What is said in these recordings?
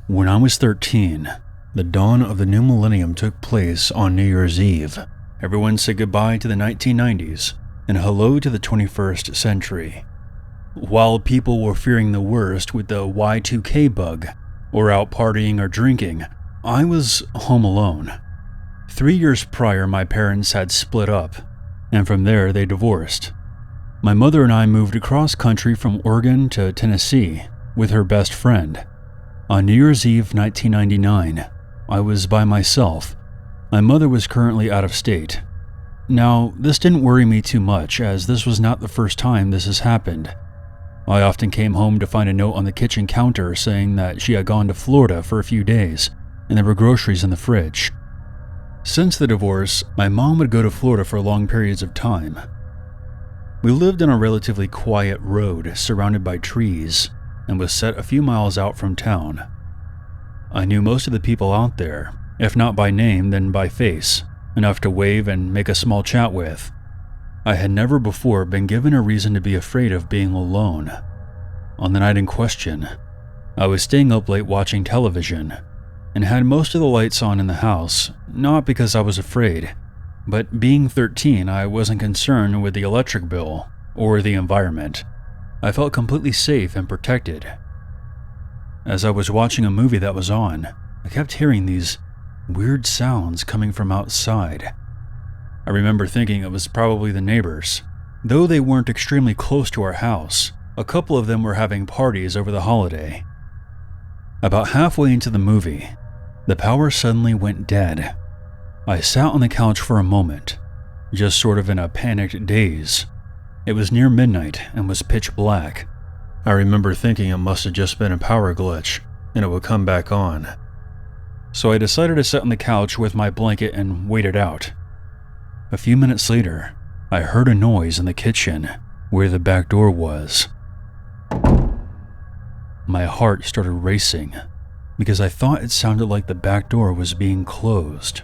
When I was 13, the dawn of the new millennium took place on New Year's Eve. Everyone said goodbye to the 1990s and hello to the 21st century. While people were fearing the worst with the Y2K bug, or out partying or drinking, I was home alone. 3 years prior, my parents had split up, and from there they divorced. My mother and I moved across country from Oregon to Tennessee with her best friend. On New Year's Eve 1999, I was by myself. My mother was currently out of state. Now, this didn't worry me too much, as this was not the first time this has happened. I often came home to find a note on the kitchen counter saying that she had gone to Florida for a few days, and there were groceries in the fridge. Since the divorce, my mom would go to Florida for long periods of time. We lived on a relatively quiet road surrounded by trees, and was set a few miles out from town. I knew most of the people out there, if not by name then by face, enough to wave and make a small chat with. I had never before been given a reason to be afraid of being alone. On the night in question, I was staying up late watching television, and had most of the lights on in the house, not because I was afraid, but being 13, I wasn't concerned with the electric bill or the environment. I felt completely safe and protected. As I was watching a movie that was on, I kept hearing these weird sounds coming from outside. I remember thinking it was probably the neighbors. Though they weren't extremely close to our house, a couple of them were having parties over the holiday. About halfway into the movie, the power suddenly went dead. I sat on the couch for a moment, just sort of in a panicked daze. It was near midnight and was pitch black. I remember thinking it must have just been a power glitch and it would come back on. So I decided to sit on the couch with my blanket and wait it out. A few minutes later, I heard a noise in the kitchen where the back door was. My heart started racing because I thought it sounded like the back door was being closed.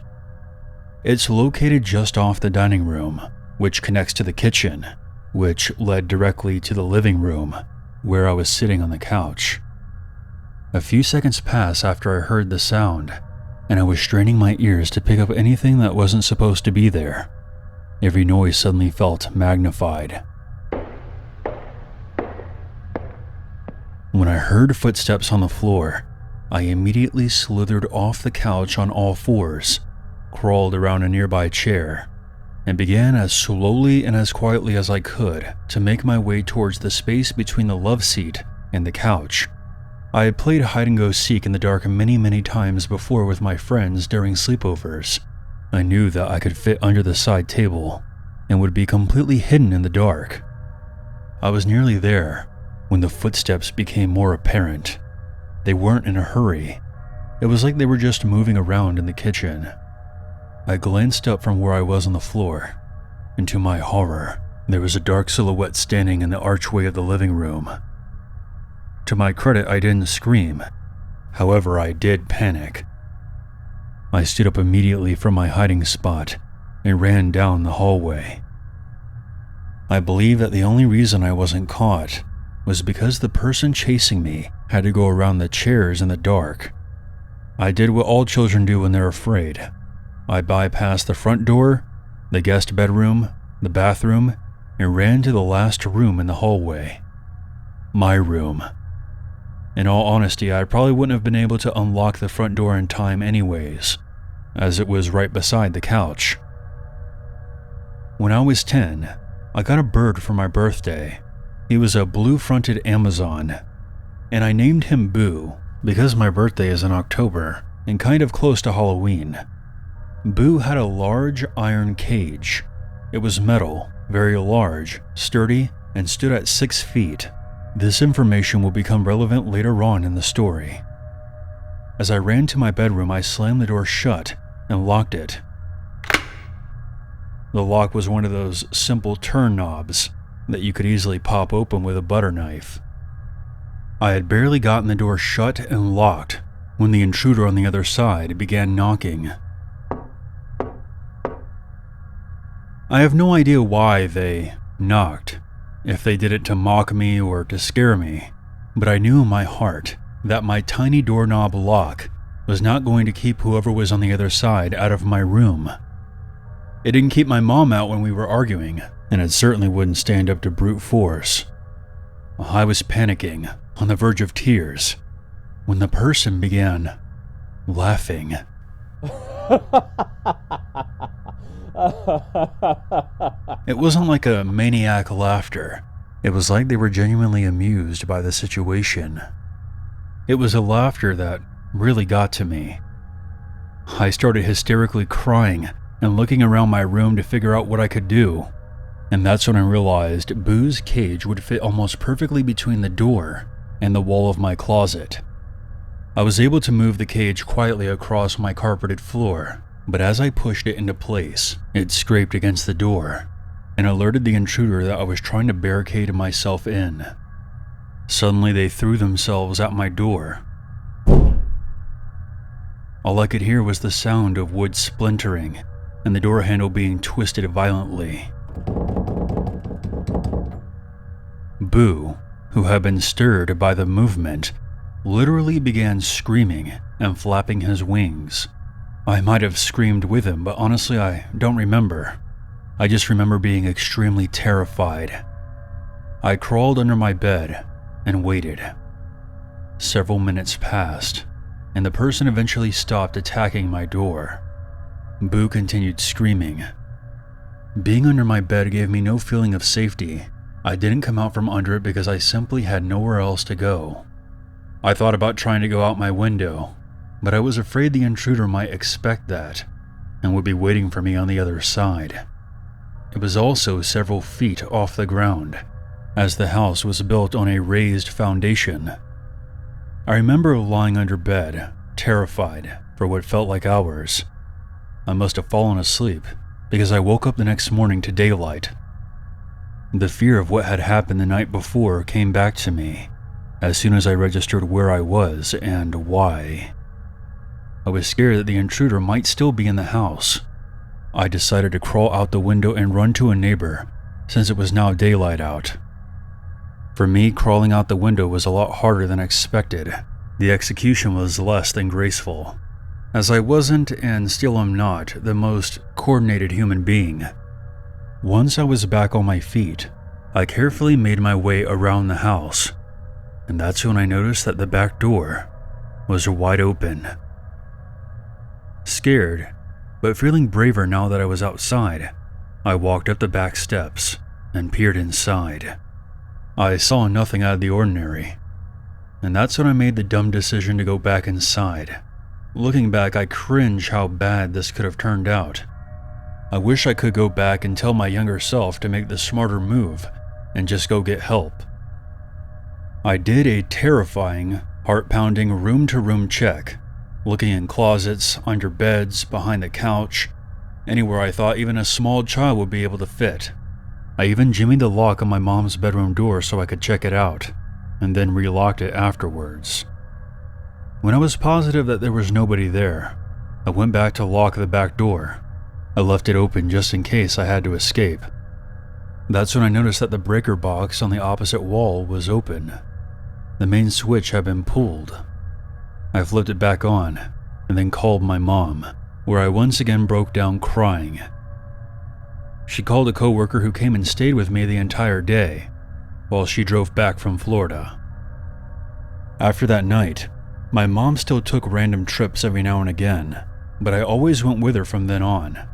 It's located just off the dining room, which connects to the kitchen, which led directly to the living room, where I was sitting on the couch. A few seconds passed after I heard the sound, and I was straining my ears to pick up anything that wasn't supposed to be there. Every noise suddenly felt magnified. When I heard footsteps on the floor, I immediately slithered off the couch on all fours, crawled around a nearby chair, and began as slowly and as quietly as I could to make my way towards the space between the love seat and the couch. I had played hide-and-go-seek in the dark many times before with my friends during sleepovers. I knew that I could fit under the side table and would be completely hidden in the dark. I was nearly there when the footsteps became more apparent. They weren't in a hurry. It was like they were just moving around in the kitchen. I glanced up from where I was on the floor, and to my horror, there was a dark silhouette standing in the archway of the living room. To my credit, I didn't scream. However, I did panic. I stood up immediately from my hiding spot and ran down the hallway. I believe that the only reason I wasn't caught was because the person chasing me had to go around the chairs in the dark. I did what all children do when they're afraid. I bypassed the front door, the guest bedroom, the bathroom, and ran to the last room in the hallway. My room. In all honesty, I probably wouldn't have been able to unlock the front door in time anyways, as it was right beside the couch. When I was 10, I got a bird for my birthday. He was a blue-fronted Amazon, and I named him Boo because my birthday is in October and kind of close to Halloween. Boo had a large iron cage. It was metal, very large, sturdy, and stood at 6 feet. This information will become relevant later on in the story. As I ran to my bedroom, I slammed the door shut and locked it. The lock was one of those simple turn knobs that you could easily pop open with a butter knife. I had barely gotten the door shut and locked when the intruder on the other side began knocking. I have no idea why they knocked, if they did it to mock me or to scare me, but I knew in my heart that my tiny doorknob lock was not going to keep whoever was on the other side out of my room. It didn't keep my mom out when we were arguing, and it certainly wouldn't stand up to brute force. I was panicking, on the verge of tears, when the person began laughing. It wasn't like a maniac laughter. It was like they were genuinely amused by the situation. It was a laughter that really got to me. I started hysterically crying and looking around my room to figure out what I could do. And that's when I realized Boo's cage would fit almost perfectly between the door and the wall of my closet. I was able to move the cage quietly across my carpeted floor, but as I pushed it into place, it scraped against the door and alerted the intruder that I was trying to barricade myself in. Suddenly they threw themselves at my door. All I could hear was the sound of wood splintering and the door handle being twisted violently. Boo, who had been stirred by the movement, literally began screaming and flapping his wings. I might have screamed with him, but honestly I don't remember. I just remember being extremely terrified. I crawled under my bed and waited. Several minutes passed, and the person eventually stopped attacking my door. Boo continued screaming. Being under my bed gave me no feeling of safety. I didn't come out from under it because I simply had nowhere else to go. I thought about trying to go out my window, but I was afraid the intruder might expect that and would be waiting for me on the other side. It was also several feet off the ground, as the house was built on a raised foundation. I remember lying under bed, terrified for what felt like hours. I must have fallen asleep because I woke up the next morning to daylight. The fear of what had happened the night before came back to me as soon as I registered where I was and why. I was scared that the intruder might still be in the house. I decided to crawl out the window and run to a neighbor, since it was now daylight out. For me, crawling out the window was a lot harder than expected. The execution was less than graceful, as I wasn't, and still am not, the most coordinated human being. Once I was back on my feet, I carefully made my way around the house, and that's when I noticed that the back door was wide open. Scared, but feeling braver now that I was outside, I walked up the back steps and peered inside. I saw nothing out of the ordinary, and that's when I made the dumb decision to go back inside. Looking back, I cringe how bad this could have turned out. I wish I could go back and tell my younger self to make the smarter move and just go get help. I did a terrifying, heart-pounding room-to-room check, looking in closets, under beds, behind the couch, anywhere I thought even a small child would be able to fit. I even jimmied the lock on my mom's bedroom door so I could check it out, and then relocked it afterwards. When I was positive that there was nobody there, I went back to lock the back door. I left it open just in case I had to escape. That's when I noticed that the breaker box on the opposite wall was open. The main switch had been pulled. I flipped it back on, and then called my mom, where I once again broke down crying. She called a coworker who came and stayed with me the entire day, while she drove back from Florida. After that night, my mom still took random trips every now and again, but I always went with her from then on.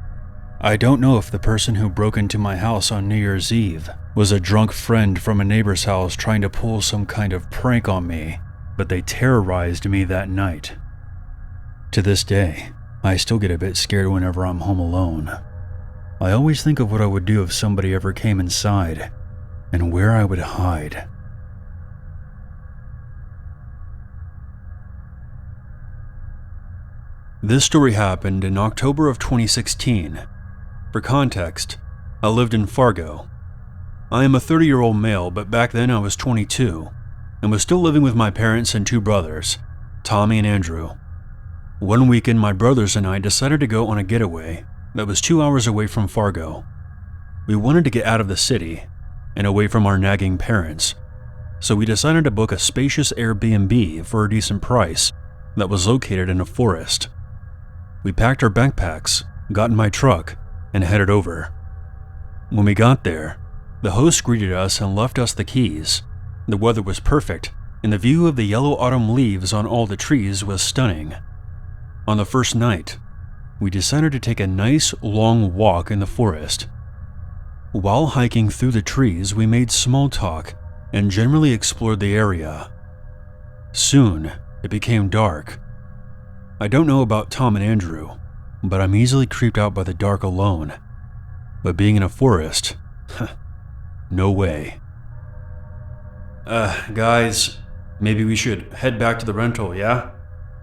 I don't know if the person who broke into my house on New Year's Eve was a drunk friend from a neighbor's house trying to pull some kind of prank on me, but they terrorized me that night. To this day, I still get a bit scared whenever I'm home alone. I always think of what I would do if somebody ever came inside, and where I would hide. This story happened in October of 2016. For context, I lived in Fargo. I am a 30-year-old male, but back then I was 22, and was still living with my parents and two brothers, Tommy and Andrew. One weekend, my brothers and I decided to go on a getaway that was 2 hours away from Fargo. We wanted to get out of the city and away from our nagging parents, so we decided to book a spacious Airbnb for a decent price that was located in a forest. We packed our backpacks, got in my truck, and headed over. When we got there, the host greeted us and left us the keys. The weather was perfect, and the view of the yellow autumn leaves on all the trees was stunning. On the first night, we decided to take a nice long walk in the forest. While hiking through the trees, we made small talk and generally explored the area. Soon, it became dark. I don't know about Tom and Andrew, but I'm easily creeped out by the dark alone. But being in a forest, no way. Guys, maybe we should head back to the rental, yeah?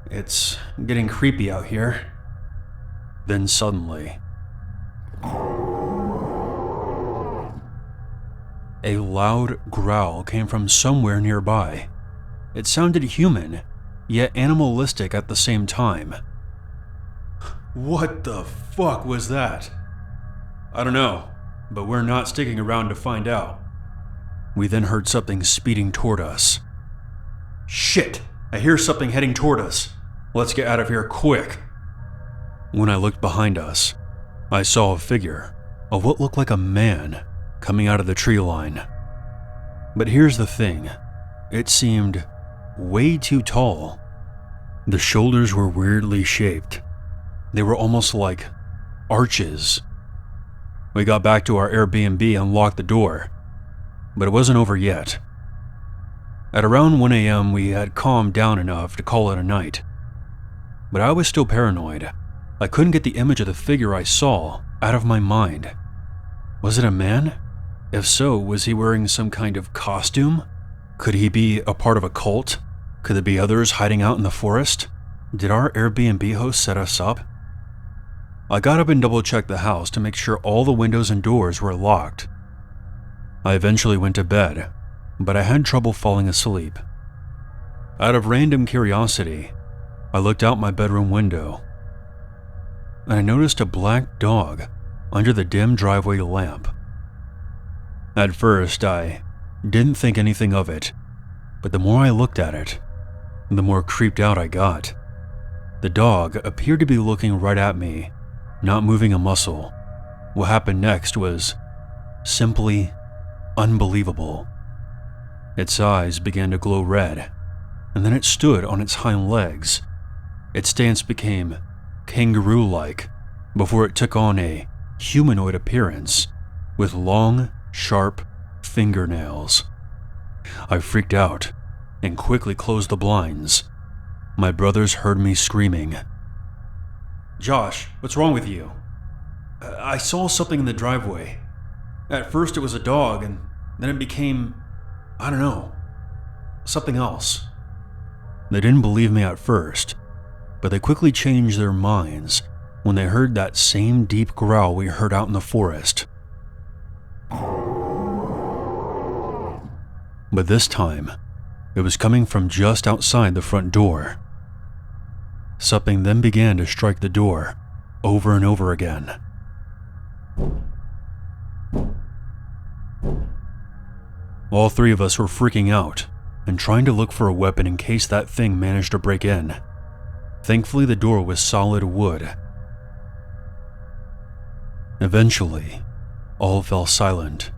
It's getting creepy out here. Then suddenly, a loud growl came from somewhere nearby. It sounded human, yet animalistic at the same time. What the fuck was that? I don't know, but we're not sticking around to find out. We then heard something speeding toward us. Shit! I hear something heading toward us. Let's get out of here quick. When I looked behind us, I saw a figure of what looked like a man coming out of the tree line. But here's the thing, it seemed way too tall. The shoulders were weirdly shaped. They were almost like arches. We got back to our Airbnb and locked the door, but it wasn't over yet. At around 1 a.m., we had calmed down enough to call it a night. But I was still paranoid. I couldn't get the image of the figure I saw out of my mind. Was it a man? If so, was he wearing some kind of costume? Could he be a part of a cult? Could there be others hiding out in the forest? Did our Airbnb host set us up? I got up and double-checked the house to make sure all the windows and doors were locked. I eventually went to bed, but I had trouble falling asleep. Out of random curiosity, I looked out my bedroom window, and I noticed a black dog under the dim driveway lamp. At first, I didn't think anything of it, but the more I looked at it, the more creeped out I got. The dog appeared to be looking right at me, not moving a muscle. What happened next was simply unbelievable. Its eyes began to glow red, and then it stood on its hind legs. Its stance became kangaroo-like before it took on a humanoid appearance with long, sharp fingernails. I freaked out and quickly closed the blinds. My brothers heard me screaming. Josh, what's wrong with you? I saw something in the driveway. At first it was a dog, and then it became, I don't know, something else. They didn't believe me at first, but they quickly changed their minds when they heard that same deep growl we heard out in the forest. But this time, it was coming from just outside the front door. Something then began to strike the door over and over again. All three of us were freaking out and trying to look for a weapon in case that thing managed to break in. Thankfully, the door was solid wood. Eventually, all fell silent.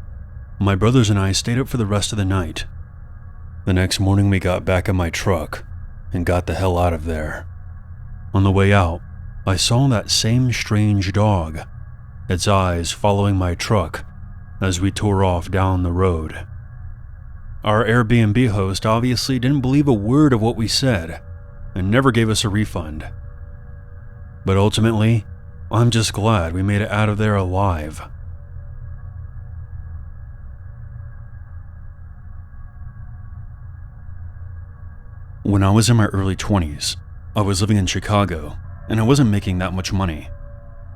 My brothers and I stayed up for the rest of the night. The next morning, we got back in my truck and got the hell out of there. On the way out, I saw that same strange dog, its eyes following my truck as we tore off down the road. Our Airbnb host obviously didn't believe a word of what we said and never gave us a refund. But ultimately, I'm just glad we made it out of there alive. When I was in my early 20s, I was living in Chicago, and I wasn't making that much money.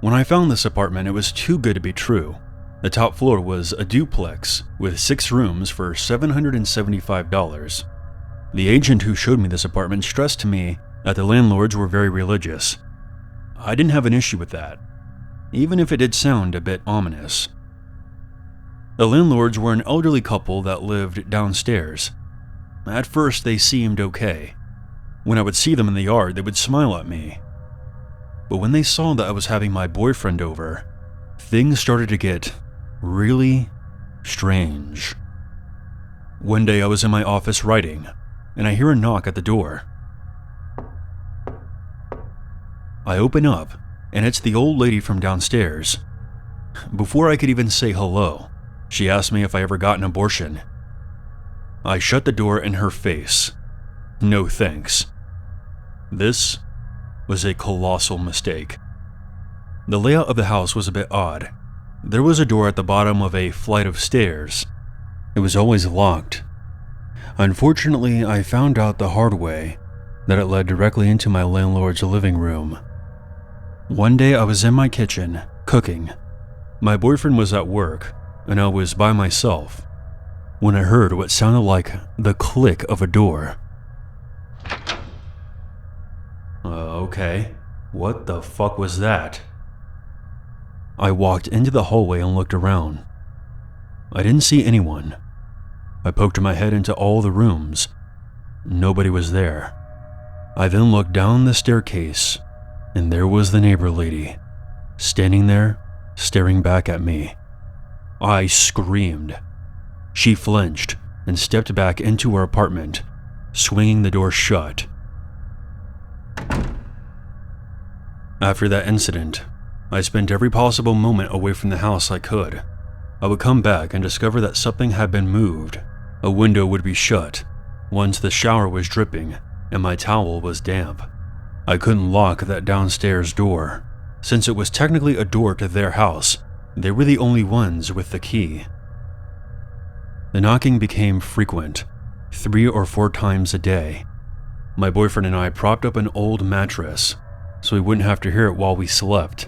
When I found this apartment, it was too good to be true. The top floor was a duplex with 6 rooms for $775. The agent who showed me this apartment stressed to me that the landlords were very religious. I didn't have an issue with that, even if it did sound a bit ominous. The landlords were an elderly couple that lived downstairs. At first, they seemed okay. When I would see them in the yard, they would smile at me. But when they saw that I was having my boyfriend over, things started to get really strange. One day I was in my office writing, and I hear a knock at the door. I open up, and it's the old lady from downstairs. Before I could even say hello, she asked me if I ever got an abortion. I shut the door in her face. No thanks. This was a colossal mistake. The layout of the house was a bit odd. There was a door at the bottom of a flight of stairs. It was always locked. Unfortunately, I found out the hard way that it led directly into my landlord's living room. One day I was in my kitchen, cooking. My boyfriend was at work, and I was by myself, when I heard what sounded like the click of a door. Okay, what the fuck was that? I walked into the hallway and looked around. I didn't see anyone. I poked my head into all the rooms. Nobody was there. I then looked down the staircase, and there was the neighbor lady, standing there, staring back at me. I screamed. She flinched and stepped back into her apartment, swinging the door shut. After that incident, I spent every possible moment away from the house I could. I would come back and discover that something had been moved. A window would be shut once the shower was dripping and my towel was damp. I couldn't lock that downstairs door. Since it was technically a door to their house, they were the only ones with the key. The knocking became frequent, 3 or 4 times a day. My boyfriend and I propped up an old mattress so we wouldn't have to hear it while we slept.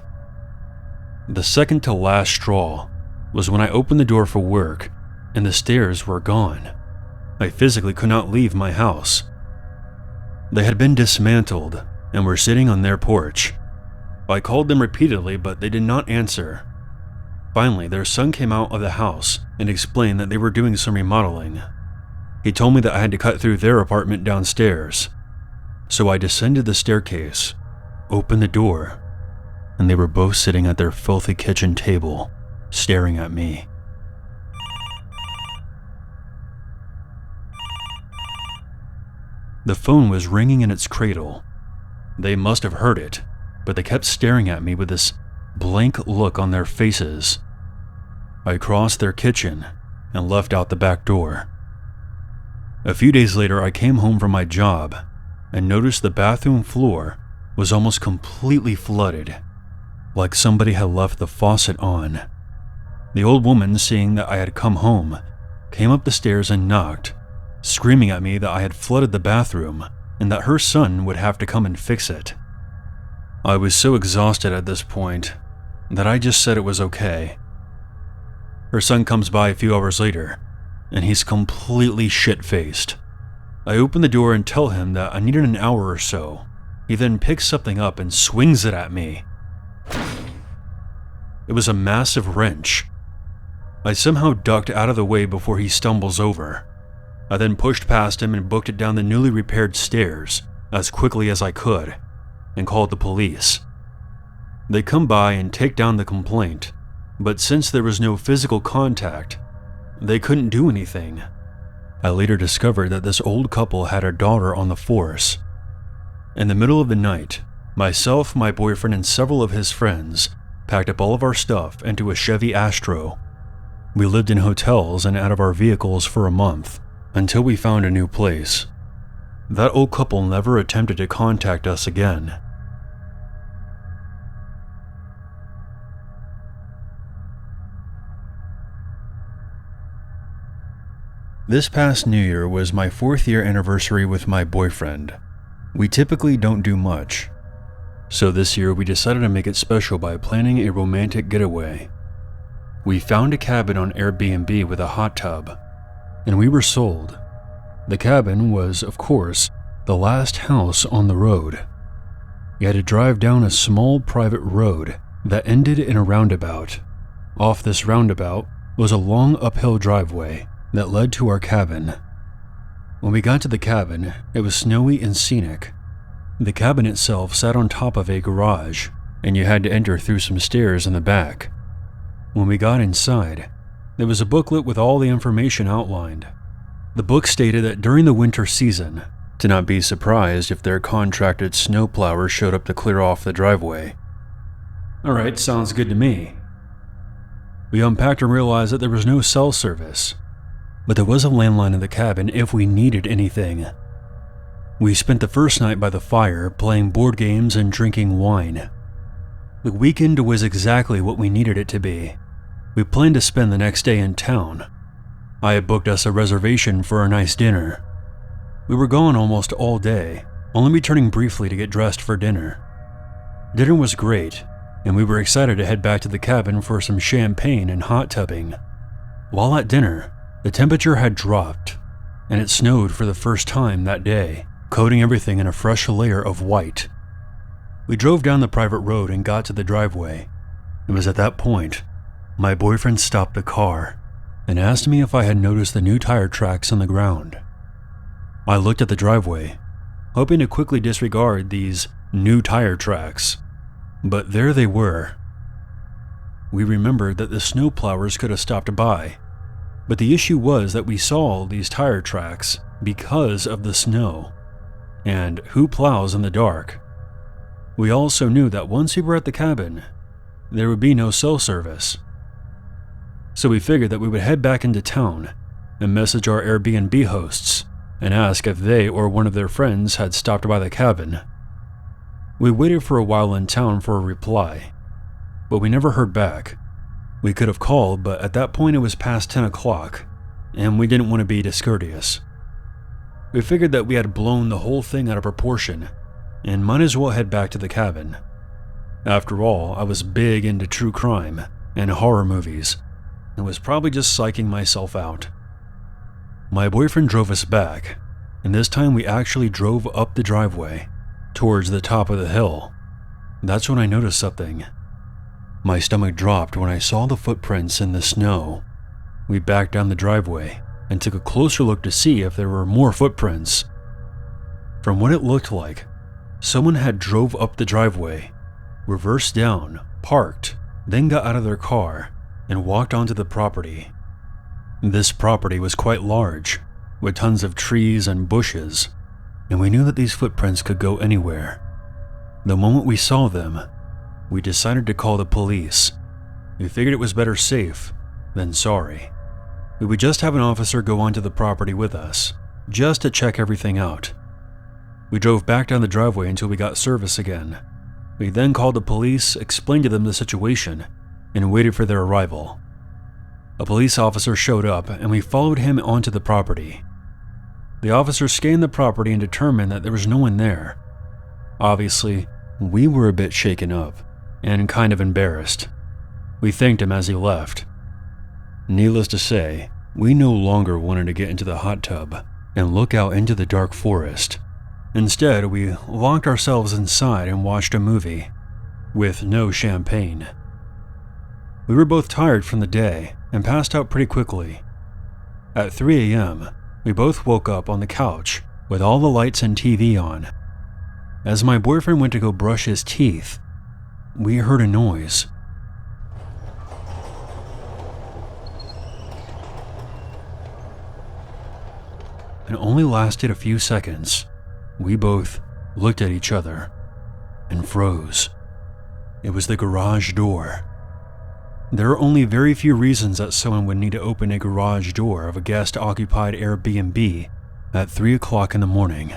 The second to last straw was when I opened the door for work and the stairs were gone. I physically could not leave my house. They had been dismantled and were sitting on their porch. I called them repeatedly, but they did not answer. Finally, their son came out of the house and explained that they were doing some remodeling. He told me that I had to cut through their apartment downstairs. So I descended the staircase, opened the door, and they were both sitting at their filthy kitchen table, staring at me. The phone was ringing in its cradle. They must have heard it, but they kept staring at me with this blank look on their faces. I crossed their kitchen and left out the back door. A few days later, I came home from my job and noticed the bathroom floor was almost completely flooded, like somebody had left the faucet on. The old woman, seeing that I had come home, came up the stairs and knocked, screaming at me that I had flooded the bathroom and that her son would have to come and fix it. I was so exhausted at this point that I just said it was okay. Her son comes by a few hours later, and he's completely shit-faced. I open the door and tell him that I needed an hour or so. He then picks something up and swings it at me. It was a massive wrench. I somehow ducked out of the way before he stumbles over. I then pushed past him and booked it down the newly repaired stairs as quickly as I could, and called the police. They come by and take down the complaint, but since there was no physical contact, they couldn't do anything. I later discovered that this old couple had a daughter on the force. In the middle of the night, myself, my boyfriend, and several of his friends packed up all of our stuff into a Chevy Astro. We lived in hotels and out of our vehicles for a month, until we found a new place. That old couple never attempted to contact us again. This past New Year was my 4th year anniversary with my boyfriend. We typically don't do much, so this year we decided to make it special by planning a romantic getaway. We found a cabin on Airbnb with a hot tub, and we were sold. The cabin was, of course, the last house on the road. You had to drive down a small private road that ended in a roundabout. Off this roundabout was a long uphill driveway that led to our cabin. When we got to the cabin, it was snowy and scenic. The cabin itself sat on top of a garage, and you had to enter through some stairs in the back. When we got inside, there was a booklet with all the information outlined. The book stated that during the winter season, to not be surprised if their contracted snowplowers showed up to clear off the driveway. Alright, sounds good to me. We unpacked and realized that there was no cell service, but there was a landline in the cabin if we needed anything. We spent the first night by the fire playing board games and drinking wine. The weekend was exactly what we needed it to be. We planned to spend the next day in town. I had booked us a reservation for a nice dinner. We were gone almost all day, only returning briefly to get dressed for dinner. Dinner was great, and we were excited to head back to the cabin for some champagne and hot tubbing. While at dinner, the temperature had dropped, and it snowed for the first time that day, coating everything in a fresh layer of white. We drove down the private road and got to the driveway. It was at that point my boyfriend stopped the car and asked me if I had noticed the new tire tracks on the ground. I looked at the driveway, hoping to quickly disregard these new tire tracks, but there they were. We remembered that the snowplowers could have stopped by, but the issue was that we saw these tire tracks because of the snow, and who plows in the dark? We also knew that once we were at the cabin, there would be no cell service. So we figured that we would head back into town and message our Airbnb hosts and ask if they or one of their friends had stopped by the cabin. We waited for a while in town for a reply, but we never heard back. We could have called, but at that point it was past 10 o'clock, and we didn't want to be discourteous. We figured that we had blown the whole thing out of proportion, and might as well head back to the cabin. After all, I was big into true crime and horror movies, and was probably just psyching myself out. My boyfriend drove us back, and this time we actually drove up the driveway, towards the top of the hill. That's when I noticed something. My stomach dropped when I saw the footprints in the snow. We backed down the driveway and took a closer look to see if there were more footprints. From what it looked like, someone had drove up the driveway, reversed down, parked, then got out of their car and walked onto the property. This property was quite large, with tons of trees and bushes, and we knew that these footprints could go anywhere. The moment we saw them, we decided to call the police. We figured it was better safe than sorry. We would just have an officer go onto the property with us, just to check everything out. We drove back down the driveway until we got service again. We then called the police, explained to them the situation, and waited for their arrival. A police officer showed up, and we followed him onto the property. The officer scanned the property and determined that there was no one there. Obviously, we were a bit shaken up and kind of embarrassed. We thanked him as he left. Needless to say, we no longer wanted to get into the hot tub and look out into the dark forest. Instead, we locked ourselves inside and watched a movie, with no champagne. We were both tired from the day and passed out pretty quickly. At 3 a.m., we both woke up on the couch with all the lights and TV on. As my boyfriend went to go brush his teeth, we heard a noise. It only lasted a few seconds. We both looked at each other and froze. It was the garage door. There are only very few reasons that someone would need to open a garage door of a guest-occupied Airbnb at 3 o'clock in the morning.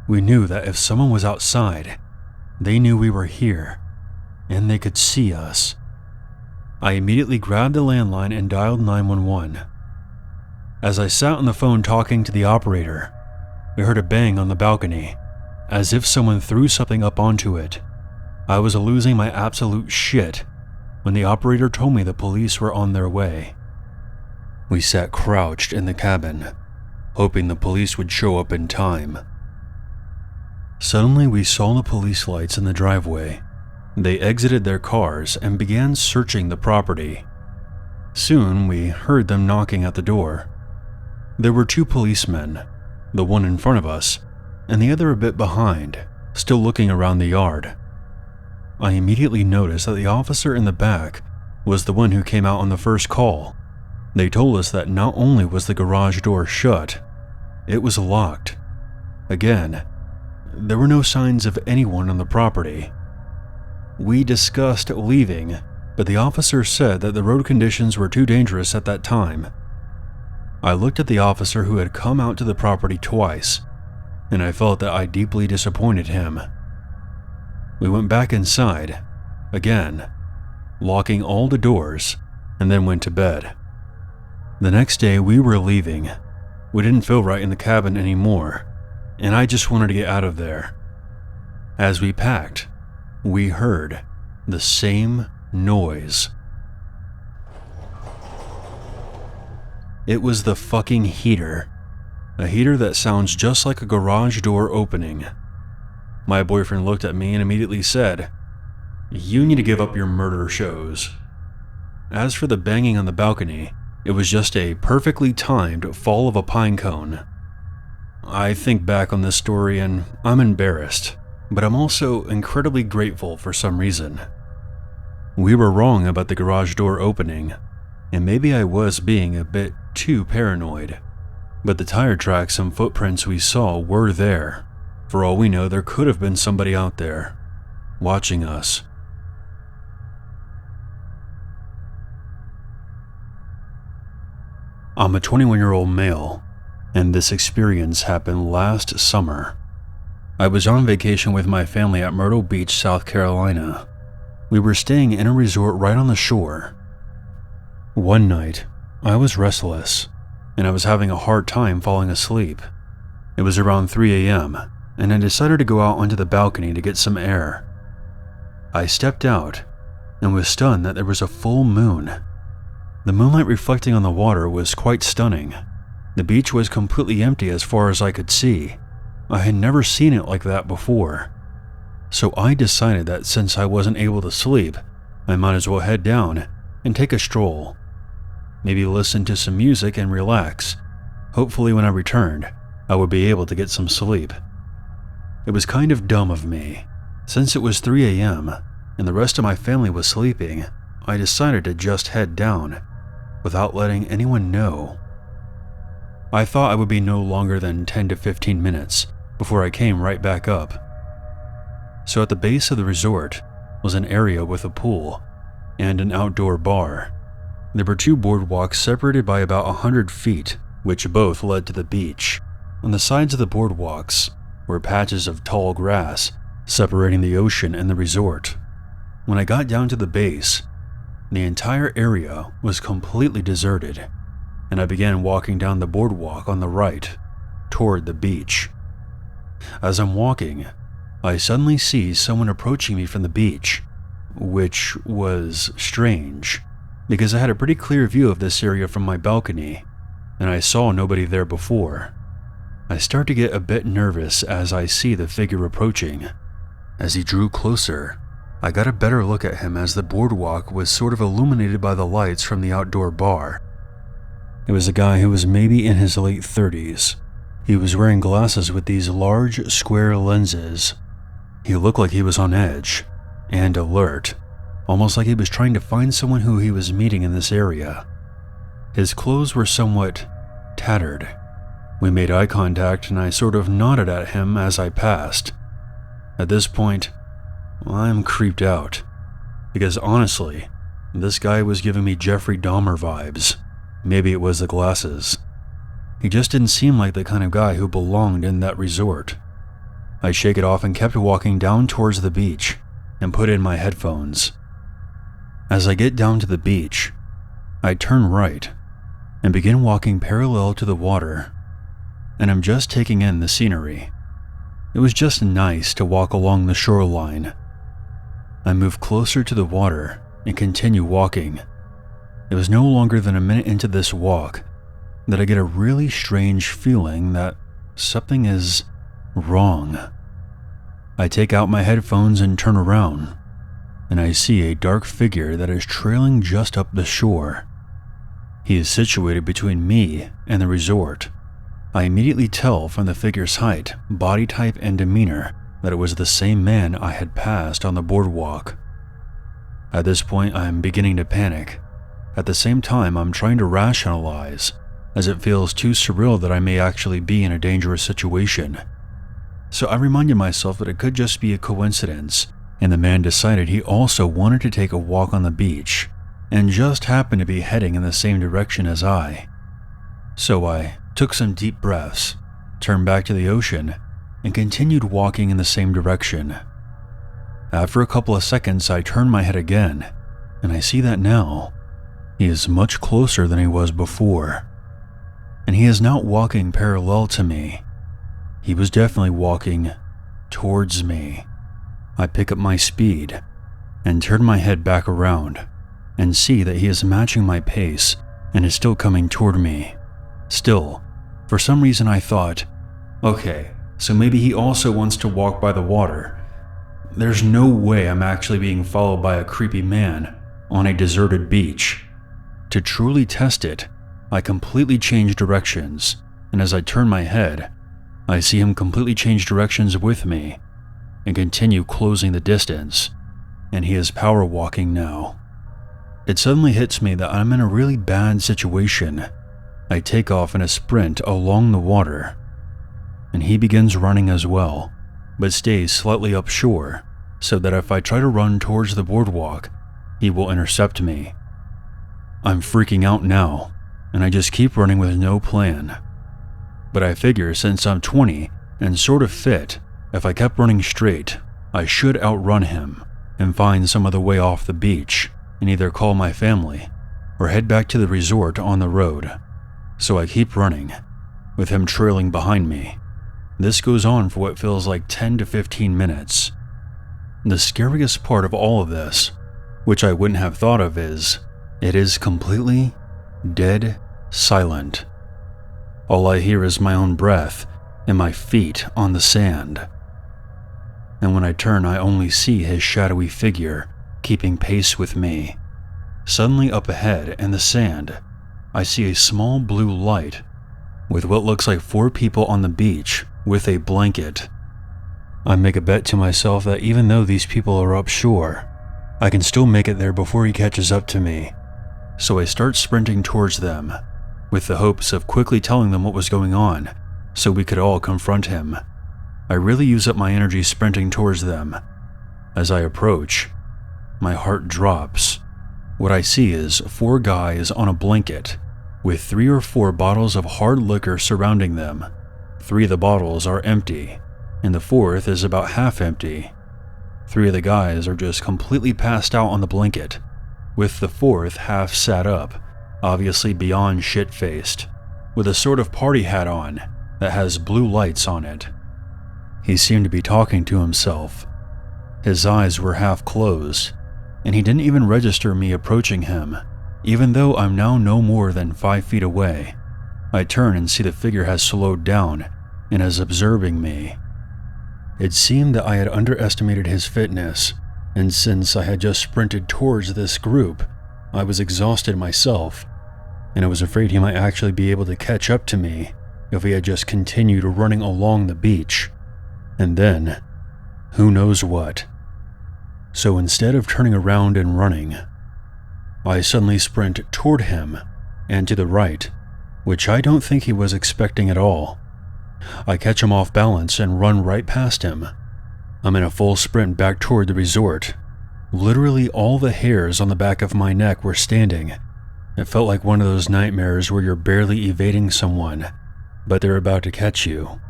We knew that if someone was outside, they knew we were here, and they could see us. I immediately grabbed the landline and dialed 911. As I sat on the phone talking to the operator, we heard a bang on the balcony, as if someone threw something up onto it. I was losing my absolute shit when the operator told me the police were on their way. We sat crouched in the cabin, hoping the police would show up in time. Suddenly, we saw the police lights in the driveway. They exited their cars and began searching the property. Soon, we heard them knocking at the door. There were two policemen, the one in front of us and the other a bit behind, still looking around the yard. I immediately noticed that the officer in the back was the one who came out on the first call. They told us that not only was the garage door shut, it was locked. Again, there were no signs of anyone on the property. We discussed leaving, but the officer said that the road conditions were too dangerous at that time. I looked at the officer who had come out to the property twice, and I felt that I deeply disappointed him. We went back inside, again, locking all the doors, and then went to bed. The next day we were leaving. We didn't feel right in the cabin anymore, and I just wanted to get out of there. As we packed, we heard the same noise. It was the fucking heater. A heater that sounds just like a garage door opening. My boyfriend looked at me and immediately said, "You need to give up your murder shows." As for the banging on the balcony, it was just a perfectly timed fall of a pine cone. I think back on this story and I'm embarrassed, but I'm also incredibly grateful for some reason. We were wrong about the garage door opening, and maybe I was being a bit too paranoid, but the tire tracks and footprints we saw were there. For all we know, there could have been somebody out there, watching us. I'm a 21-year-old male, and this experience happened last summer. I was on vacation with my family at Myrtle Beach, South Carolina. We were staying in a resort right on the shore. One night, I was restless, and I was having a hard time falling asleep. It was around 3 a.m., and I decided to go out onto the balcony to get some air. I stepped out, and was stunned that there was a full moon. The moonlight reflecting on the water was quite stunning. The beach was completely empty as far as I could see. I had never seen it like that before. So I decided that since I wasn't able to sleep, I might as well head down and take a stroll. Maybe listen to some music and relax. Hopefully when I returned, I would be able to get some sleep. It was kind of dumb of me. Since it was 3 a.m. and the rest of my family was sleeping, I decided to just head down without letting anyone know. I thought I would be no longer than 10 to 15 minutes before I came right back up. So at the base of the resort was an area with a pool and an outdoor bar. There were two boardwalks separated by about 100 feet, which both led to the beach. On the sides of the boardwalks were patches of tall grass separating the ocean and the resort. When I got down to the base, the entire area was completely deserted, and I began walking down the boardwalk on the right, toward the beach. As I'm walking, I suddenly see someone approaching me from the beach, which was strange, because I had a pretty clear view of this area from my balcony, and I saw nobody there before. I start to get a bit nervous as I see the figure approaching. As he drew closer, I got a better look at him as the boardwalk was sort of illuminated by the lights from the outdoor bar. It was a guy who was maybe in his late 30s. He was wearing glasses with these large, square lenses. He looked like he was on edge and alert, almost like he was trying to find someone who he was meeting in this area. His clothes were somewhat tattered. We made eye contact and I sort of nodded at him as I passed. At this point, I'm creeped out, because honestly, this guy was giving me Jeffrey Dahmer vibes. Maybe it was the glasses. He just didn't seem like the kind of guy who belonged in that resort. I shake it off and kept walking down towards the beach and put in my headphones. As I get down to the beach, I turn right and begin walking parallel to the water, and I'm just taking in the scenery. It was just nice to walk along the shoreline. I move closer to the water and continue walking. It was no longer than a minute into this walk that I get a really strange feeling that something is wrong. I take out my headphones and turn around, and I see a dark figure that is trailing just up the shore. He is situated between me and the resort. I immediately tell from the figure's height, body type, and demeanor that it was the same man I had passed on the boardwalk. At this point, I am beginning to panic. At the same time, I'm trying to rationalize, as it feels too surreal that I may actually be in a dangerous situation. So I reminded myself that it could just be a coincidence, and the man decided he also wanted to take a walk on the beach, and just happened to be heading in the same direction as I. So I took some deep breaths, turned back to the ocean, and continued walking in the same direction. After a couple of seconds, I turn my head again, and I see that now he is much closer than he was before. And he is not walking parallel to me. He was definitely walking towards me. I pick up my speed and turn my head back around and see that he is matching my pace and is still coming toward me. Still, for some reason I thought, okay, so maybe he also wants to walk by the water. There's no way I'm actually being followed by a creepy man on a deserted beach. To truly test it, I completely change directions, and as I turn my head, I see him completely change directions with me and continue closing the distance, and he is power walking now. It suddenly hits me that I'm in a really bad situation. I take off in a sprint along the water, and he begins running as well, but stays slightly upshore, so that if I try to run towards the boardwalk, he will intercept me. I'm freaking out now, and I just keep running with no plan. But I figure since I'm 20 and sort of fit, if I kept running straight, I should outrun him and find some other way off the beach and either call my family or head back to the resort on the road. So I keep running, with him trailing behind me. This goes on for what feels like 10 to 15 minutes. The scariest part of all of this, which I wouldn't have thought of, is it is completely dead silent. All I hear is my own breath and my feet on the sand. And when I turn, I only see his shadowy figure keeping pace with me. Suddenly up ahead in the sand, I see a small blue light with what looks like 4 people on the beach with a blanket. I make a bet to myself that even though these people are upshore, I can still make it there before he catches up to me. So I start sprinting towards them, with the hopes of quickly telling them what was going on so we could all confront him. I really use up my energy sprinting towards them. As I approach, my heart drops. What I see is 4 guys on a blanket with 3 or 4 bottles of hard liquor surrounding them. 3 of the bottles are empty, and the 4th is about half empty. 3 of the guys are just completely passed out on the blanket, with the 4th half sat up, obviously beyond shit-faced, with a sort of party hat on that has blue lights on it. He seemed to be talking to himself. His eyes were half closed, and he didn't even register me approaching him, even though I'm now no more than 5 feet away. I turn and see the figure has slowed down and is observing me. It seemed that I had underestimated his fitness, and since I had just sprinted towards this group, I was exhausted myself, and I was afraid he might actually be able to catch up to me if he had just continued running along the beach. And then, who knows what. So instead of turning around and running, I suddenly sprint toward him and to the right, which I don't think he was expecting at all. I catch him off balance and run right past him. I'm in a full sprint back toward the resort. Literally all the hairs on the back of my neck were standing. It felt like one of those nightmares where you're barely evading someone, but they're about to catch you.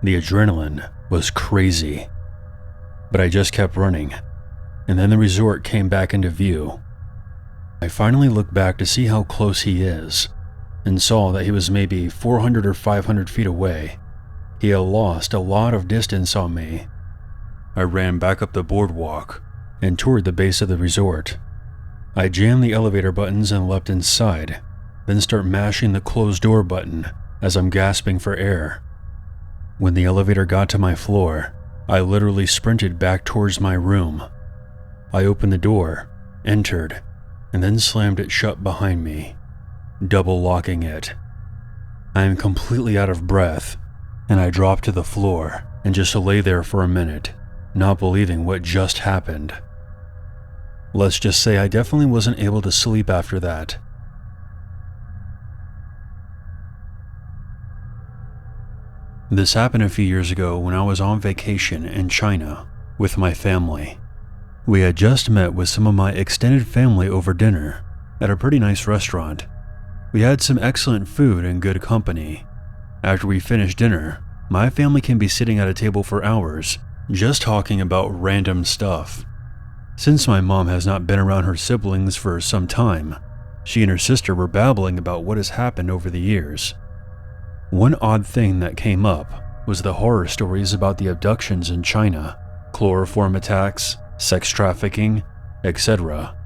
The adrenaline was crazy. But I just kept running, and then the resort came back into view. I finally looked back to see how close he is, and saw that he was maybe 400 or 500 feet away. He had lost a lot of distance on me. I ran back up the boardwalk and toward the base of the resort. I jammed the elevator buttons and leapt inside, then start mashing the closed door button as I'm gasping for air. When the elevator got to my floor, I literally sprinted back towards my room. I opened the door, entered, and then slammed it shut behind me. double locking it. I am completely out of breath, and I drop to the floor and just lay there for a minute, not believing what just happened. Let's just say I definitely wasn't able to sleep after that. This happened a few years ago when I was on vacation in China with my family. We had just met with some of my extended family over dinner at a pretty nice restaurant. We had some excellent food and good company. After we finished dinner, my family can be sitting at a table for hours, just talking about random stuff. Since my mom has not been around her siblings for some time, she and her sister were babbling about what has happened over the years. One odd thing that came up was the horror stories about the abductions in China, chloroform attacks, sex trafficking, etc.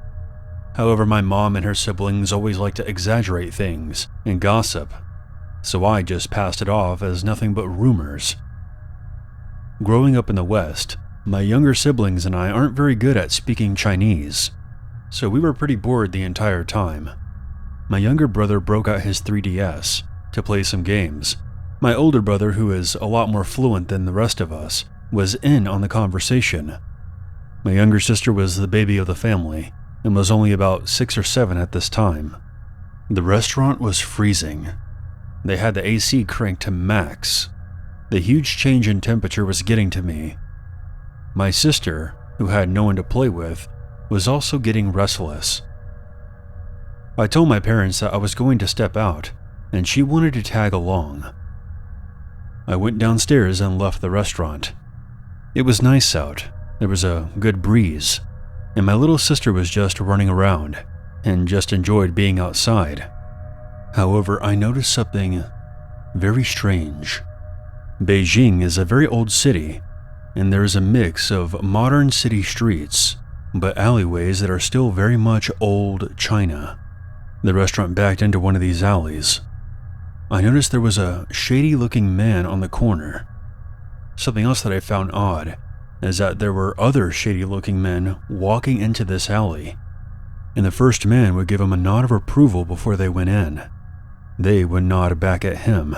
However, my mom and her siblings always like to exaggerate things and gossip, so I just passed it off as nothing but rumors. Growing up in the West, my younger siblings and I aren't very good at speaking Chinese, so we were pretty bored the entire time. My younger brother broke out his 3DS to play some games. My older brother, who is a lot more fluent than the rest of us, was in on the conversation. My younger sister was the baby of the family and was only about 6 or 7 at this time. The restaurant was freezing. They had the AC cranked to max. The huge change in temperature was getting to me. My sister, who had no one to play with, was also getting restless. I told my parents that I was going to step out, and she wanted to tag along. I went downstairs and left the restaurant. It was nice out. There was a good breeze, and my little sister was just running around and just enjoyed being outside. However, I noticed something very strange. Beijing is a very old city, and there is a mix of modern city streets, but alleyways that are still very much old China. The restaurant backed into one of these alleys. I noticed there was a shady-looking man on the corner. Something else that I found odd is that there were other shady-looking men walking into this alley, and the first man would give him a nod of approval before they went in. They would nod back at him.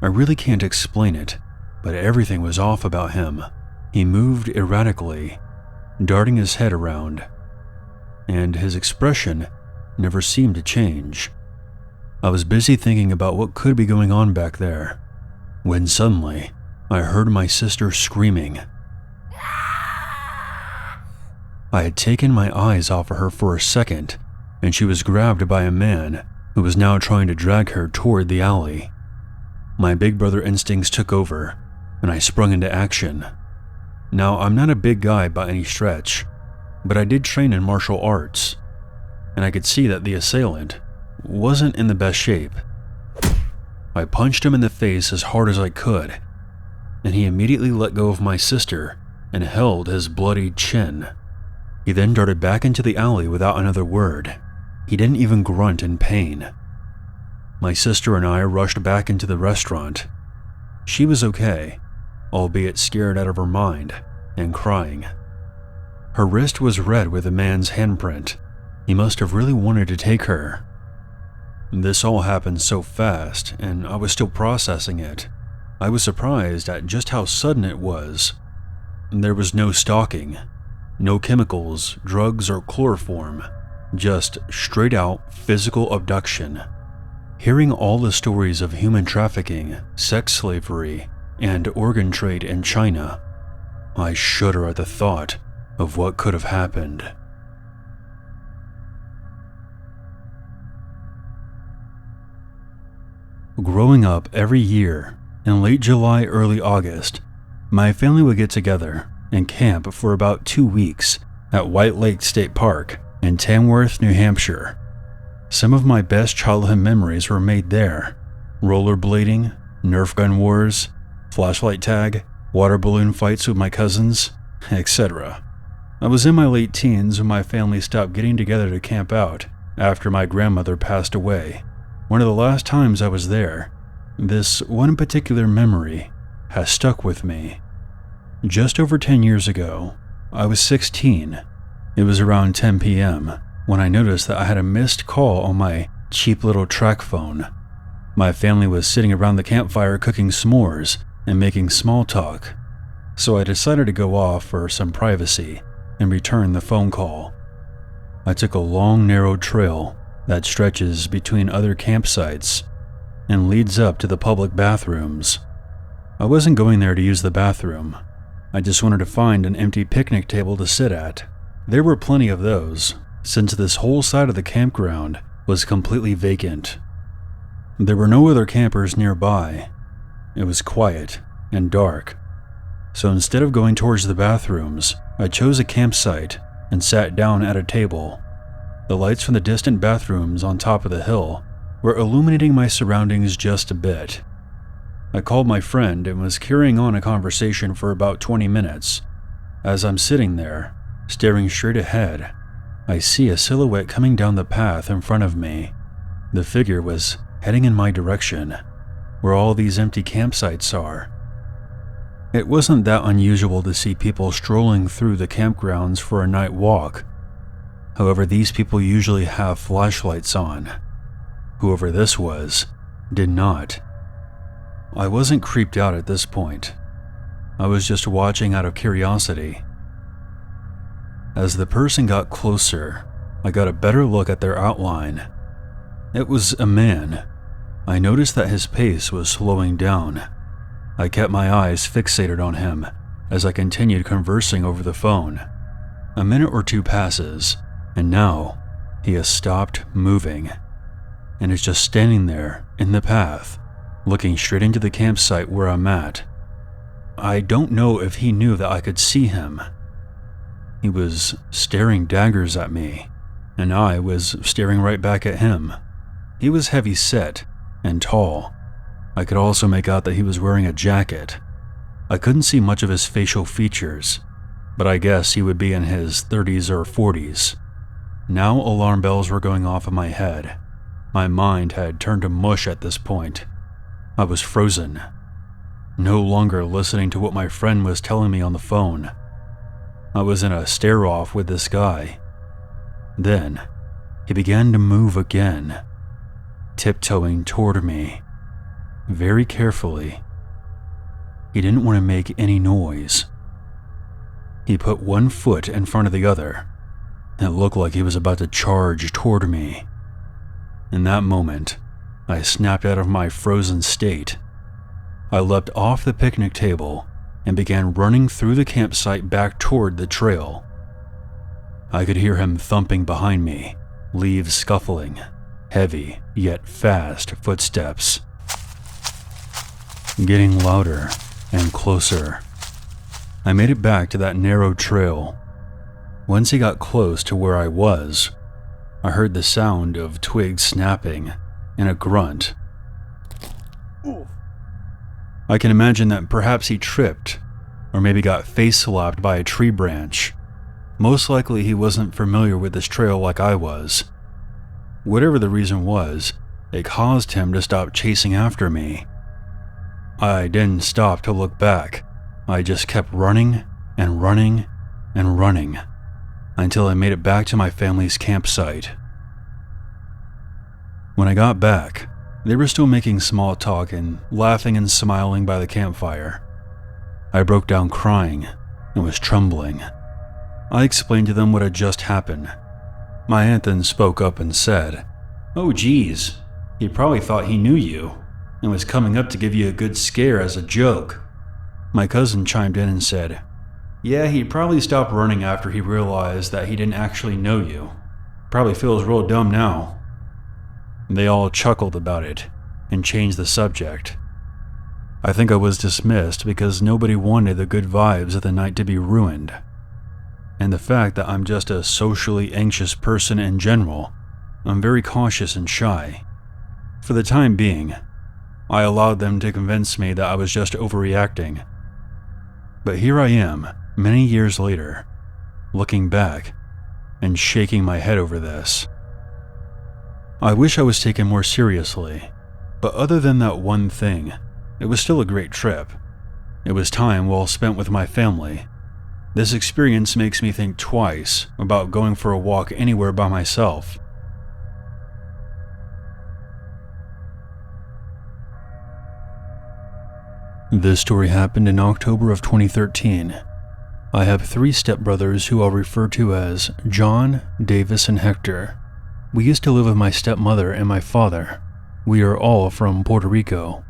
I really can't explain it, but everything was off about him. He moved erratically, darting his head around, and his expression never seemed to change. I was busy thinking about what could be going on back there, when suddenly I heard my sister screaming. I had taken my eyes off of her for a second, and she was grabbed by a man who was now trying to drag her toward the alley. My big brother instincts took over, and I sprung into action. Now, I'm not a big guy by any stretch, but I did train in martial arts, and I could see that the assailant wasn't in the best shape. I punched him in the face as hard as I could, and he immediately let go of my sister and held his bloodied chin. He then darted back into the alley without another word. He didn't even grunt in pain. My sister and I rushed back into the restaurant. She was okay, albeit scared out of her mind and crying. Her wrist was red with the man's handprint. He must have really wanted to take her. This all happened so fast, and I was still processing it. I was surprised at just how sudden it was. There was no stalking, no chemicals, drugs, or chloroform, just straight out physical abduction. Hearing all the stories of human trafficking, sex slavery, and organ trade in China, I shudder at the thought of what could have happened. Growing up every year, in late July, early August, my family would get together and camp for about 2 weeks at White Lake State Park in Tamworth, New Hampshire. Some of my best childhood memories were made there: rollerblading, Nerf gun wars, flashlight tag, water balloon fights with my cousins, etc. I was in my late teens when my family stopped getting together to camp out after my grandmother passed away. One of the last times I was there, this one particular memory has stuck with me. Just over 10 years ago, I was 16. It was around 10 p.m. when I noticed that I had a missed call on my cheap little track phone. My family was sitting around the campfire cooking s'mores and making small talk, so I decided to go off for some privacy and return the phone call. I took a long, narrow trail that stretches between other campsites and leads up to the public bathrooms. I wasn't going there to use the bathroom. I just wanted to find an empty picnic table to sit at. There were plenty of those, since this whole side of the campground was completely vacant. There were no other campers nearby. It was quiet and dark. So instead of going towards the bathrooms, I chose a campsite and sat down at a table. The lights from the distant bathrooms on top of the hill were illuminating my surroundings just a bit. I called my friend and was carrying on a conversation for about 20 minutes. As I'm sitting there, staring straight ahead, I see a silhouette coming down the path in front of me. The figure was heading in my direction, where all these empty campsites are. It wasn't that unusual to see people strolling through the campgrounds for a night walk. However, these people usually have flashlights on. Whoever this was did not. I wasn't creeped out at this point. I was just watching out of curiosity. As the person got closer, I got a better look at their outline. It was a man. I noticed that his pace was slowing down. I kept my eyes fixated on him as I continued conversing over the phone. A minute or two passes, and now he has stopped moving and is just standing there in the path, looking straight into the campsite where I'm at. I don't know if he knew that I could see him. He was staring daggers at me, and I was staring right back at him. He was heavy set and tall. I could also make out that he was wearing a jacket. I couldn't see much of his facial features, but I guess he would be in his 30s or 40s. Now alarm bells were going off in my head. My mind had turned to mush at this point. I was frozen, no longer listening to what my friend was telling me on the phone. I was in a stare-off with this guy. Then, he began to move again, tiptoeing toward me, very carefully. He didn't want to make any noise. He put one foot in front of the other. It looked like he was about to charge toward me. In that moment, I snapped out of my frozen state. I leapt off the picnic table and began running through the campsite back toward the trail. I could hear him thumping behind me, leaves scuffling, heavy yet fast footsteps, getting louder and closer. I made it back to that narrow trail. Once he got close to where I was, I heard the sound of twigs snapping and a grunt. I can imagine that perhaps he tripped, or maybe got face-slapped by a tree branch. Most likely he wasn't familiar with this trail like I was. Whatever the reason was, it caused him to stop chasing after me. I didn't stop to look back. I just kept running and running and running until I made it back to my family's campsite. When I got back, they were still making small talk and laughing and smiling by the campfire. I broke down crying and was trembling. I explained to them what had just happened. My aunt then spoke up and said, "Oh geez, he probably thought he knew you and was coming up to give you a good scare as a joke." My cousin chimed in and said, "Yeah, he probably stopped running after he realized that he didn't actually know you. Probably feels real dumb now." They all chuckled about it and changed the subject. I think I was dismissed because nobody wanted the good vibes of the night to be ruined. And the fact that I'm just a socially anxious person in general, I'm very cautious and shy. For the time being, I allowed them to convince me that I was just overreacting. But here I am, many years later, looking back and shaking my head over this. I wish I was taken more seriously, but other than that one thing, it was still a great trip. It was time well spent with my family. This experience makes me think twice about going for a walk anywhere by myself. This story happened in October of 2013. I have 3 stepbrothers who I'll refer to as John, Davis, and Hector. We used to live with my stepmother and my father. We are all from Puerto Rico.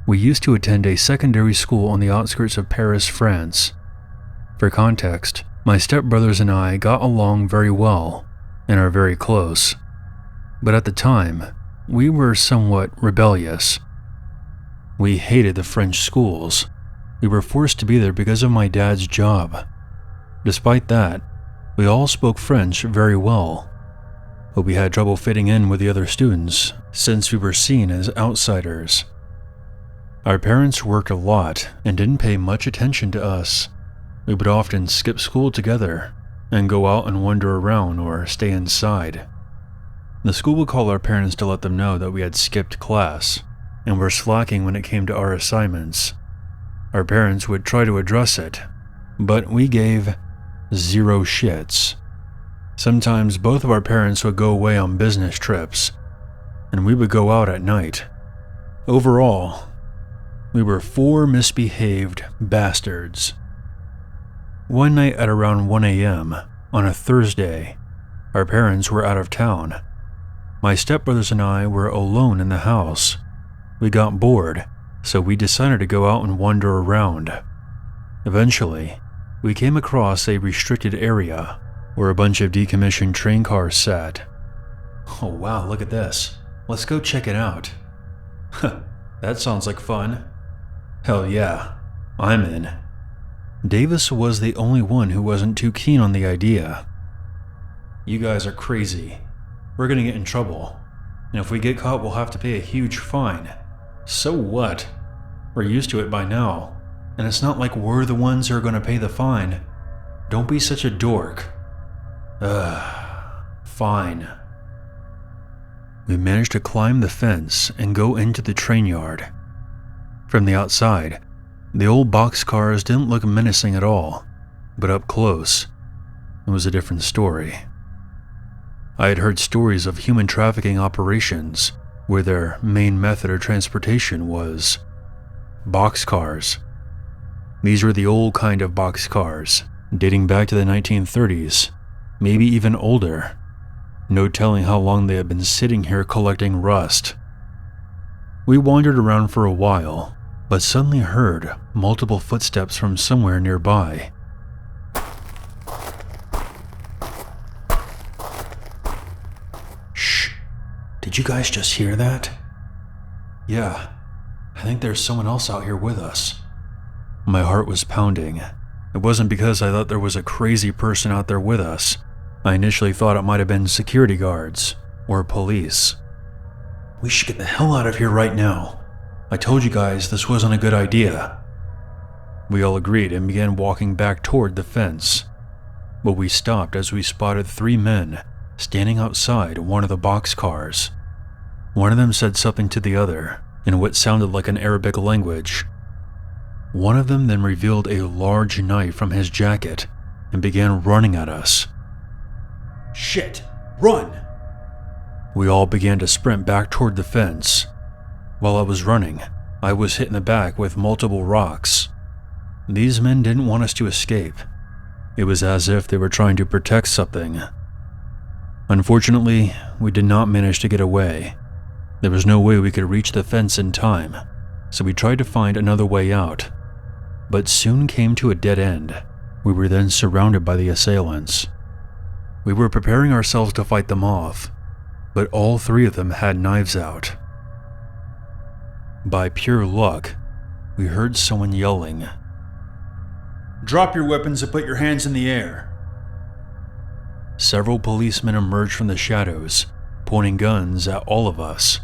We used to attend a secondary school on the outskirts of Paris, France. For context, my stepbrothers and I got along very well and are very close. But at the time, we were somewhat rebellious. We hated the French schools. We were forced to be there because of my dad's job. Despite that, we all spoke French very well, but we had trouble fitting in with the other students since we were seen as outsiders. Our parents worked a lot and didn't pay much attention to us. We would often skip school together and go out and wander around or stay inside. The school would call our parents to let them know that we had skipped class and were slacking when it came to our assignments. Our parents would try to address it, but we gave 0 shits. Sometimes both of our parents would go away on business trips, and we would go out at night. Overall, we were 4 misbehaved bastards. One night at around 1 a.m. on a Thursday, our parents were out of town. My stepbrothers and I were alone in the house. We got bored, so we decided to go out and wander around. Eventually, we came across a restricted area where a bunch of decommissioned train cars sat. Oh wow, look at this. Let's go check it out. That sounds like fun. Hell yeah, I'm in. Davis was the only one who wasn't too keen on the idea. You guys are crazy. We're gonna get in trouble. And if we get caught, we'll have to pay a huge fine. So what? We're used to it by now. And it's not like we're the ones who are gonna pay the fine. Don't be such a dork. Fine. We managed to climb the fence and go into the train yard. From the outside, the old boxcars didn't look menacing at all, but up close, it was a different story. I had heard stories of human trafficking operations where their main method of transportation was boxcars. These were the old kind of boxcars, dating back to the 1930s, maybe even older. No telling how long they had been sitting here collecting rust. We wandered around for a while, but suddenly heard multiple footsteps from somewhere nearby. Shh! Did you guys just hear that? Yeah, I think there's someone else out here with us. My heart was pounding. It wasn't because I thought there was a crazy person out there with us. I initially thought it might have been security guards or police. We should get the hell out of here right now. I told you guys this wasn't a good idea. We all agreed and began walking back toward the fence. But we stopped as we spotted 3 men standing outside one of the boxcars. One of them said something to the other in what sounded like an Arabic language. One of them then revealed a large knife from his jacket and began running at us. Shit! Run! We all began to sprint back toward the fence. While I was running, I was hit in the back with multiple rocks. These men didn't want us to escape. It was as if they were trying to protect something. Unfortunately, we did not manage to get away. There was no way we could reach the fence in time, so we tried to find another way out, but soon came to a dead end. We were then surrounded by the assailants. We were preparing ourselves to fight them off, but all 3 of them had knives out. By pure luck, we heard someone yelling, "Drop your weapons and put your hands in the air." Several policemen emerged from the shadows, pointing guns at all of us.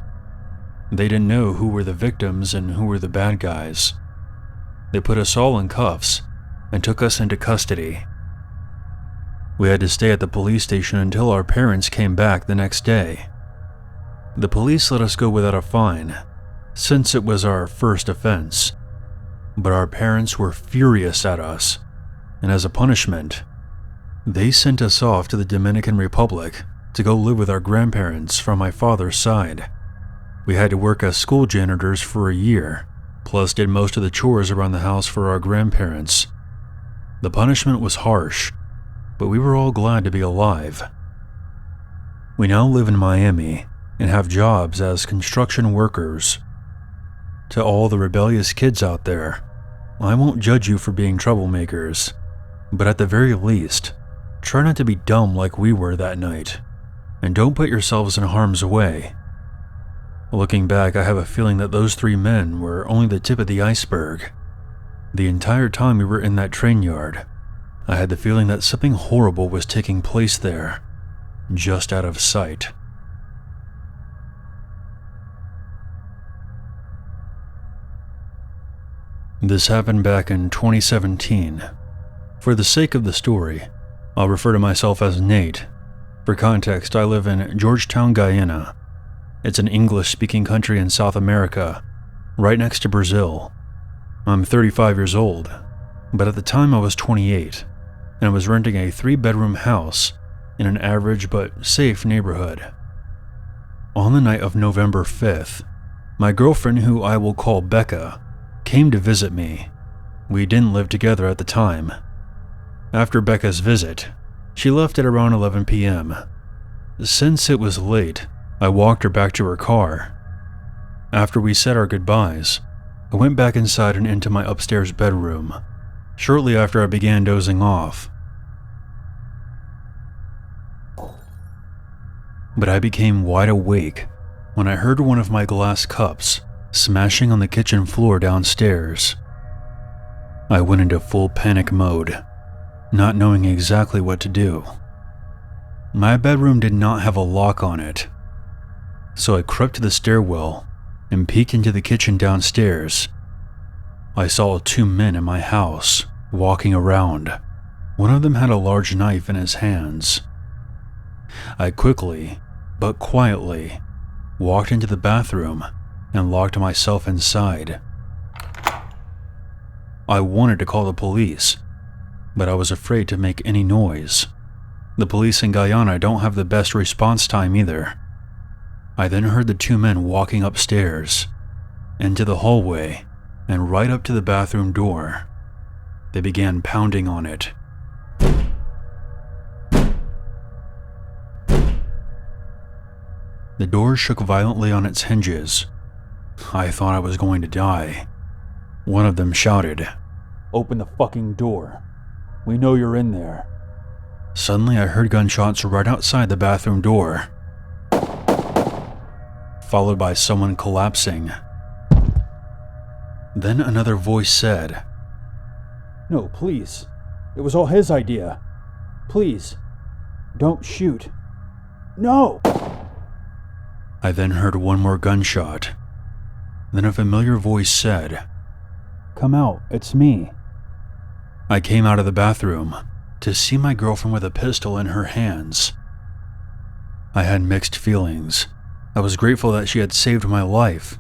They didn't know who were the victims and who were the bad guys. They put us all in cuffs and took us into custody. We had to stay at the police station until our parents came back the next day. The police let us go without a fine, since it was our first offense. But our parents were furious at us, and as a punishment, they sent us off to the Dominican Republic to go live with our grandparents from my father's side. We had to work as school janitors for a year, plus did most of the chores around the house for our grandparents. The punishment was harsh, but we were all glad to be alive. We now live in Miami and have jobs as construction workers. To all the rebellious kids out there, I won't judge you for being troublemakers, but at the very least, try not to be dumb like we were that night, and don't put yourselves in harm's way. Looking back, I have a feeling that those 3 men were only the tip of the iceberg. The entire time we were in that train yard, I had the feeling that something horrible was taking place there, just out of sight. This happened back in 2017. For the sake of the story, I'll refer to myself as Nate. For context, I live in Georgetown, Guyana. It's an English-speaking country in South America, right next to Brazil. I'm 35 years old, but at the time I was 28, and I was renting a 3-bedroom house in an average but safe neighborhood. On the night of November 5th, my girlfriend, who I will call Becca, came to visit me. We didn't live together at the time. After Becca's visit, she left at around 11 p.m. Since it was late, I walked her back to her car. After we said our goodbyes, I went back inside and into my upstairs bedroom, shortly after I began dozing off. But I became wide awake when I heard one of my glass cups smashing on the kitchen floor downstairs. I went into full panic mode, not knowing exactly what to do. My bedroom did not have a lock on it, so I crept to the stairwell and peeked into the kitchen downstairs. I saw 2 men in my house walking around. One of them had a large knife in his hands. I quickly, but quietly, walked into the bathroom and locked myself inside. I wanted to call the police, but I was afraid to make any noise. The police in Guyana don't have the best response time either. I then heard the 2 men walking upstairs, into the hallway, and right up to the bathroom door. They began pounding on it. The door shook violently on its hinges. I thought I was going to die. One of them shouted, "Open the fucking door. We know you're in there." Suddenly I heard gunshots right outside the bathroom door, followed by someone collapsing. Then another voice said, "No, please. It was all his idea. Please, don't shoot. No!" I then heard one more gunshot. Then a familiar voice said, "Come out, it's me." I came out of the bathroom to see my girlfriend with a pistol in her hands. I had mixed feelings. I was grateful that she had saved my life,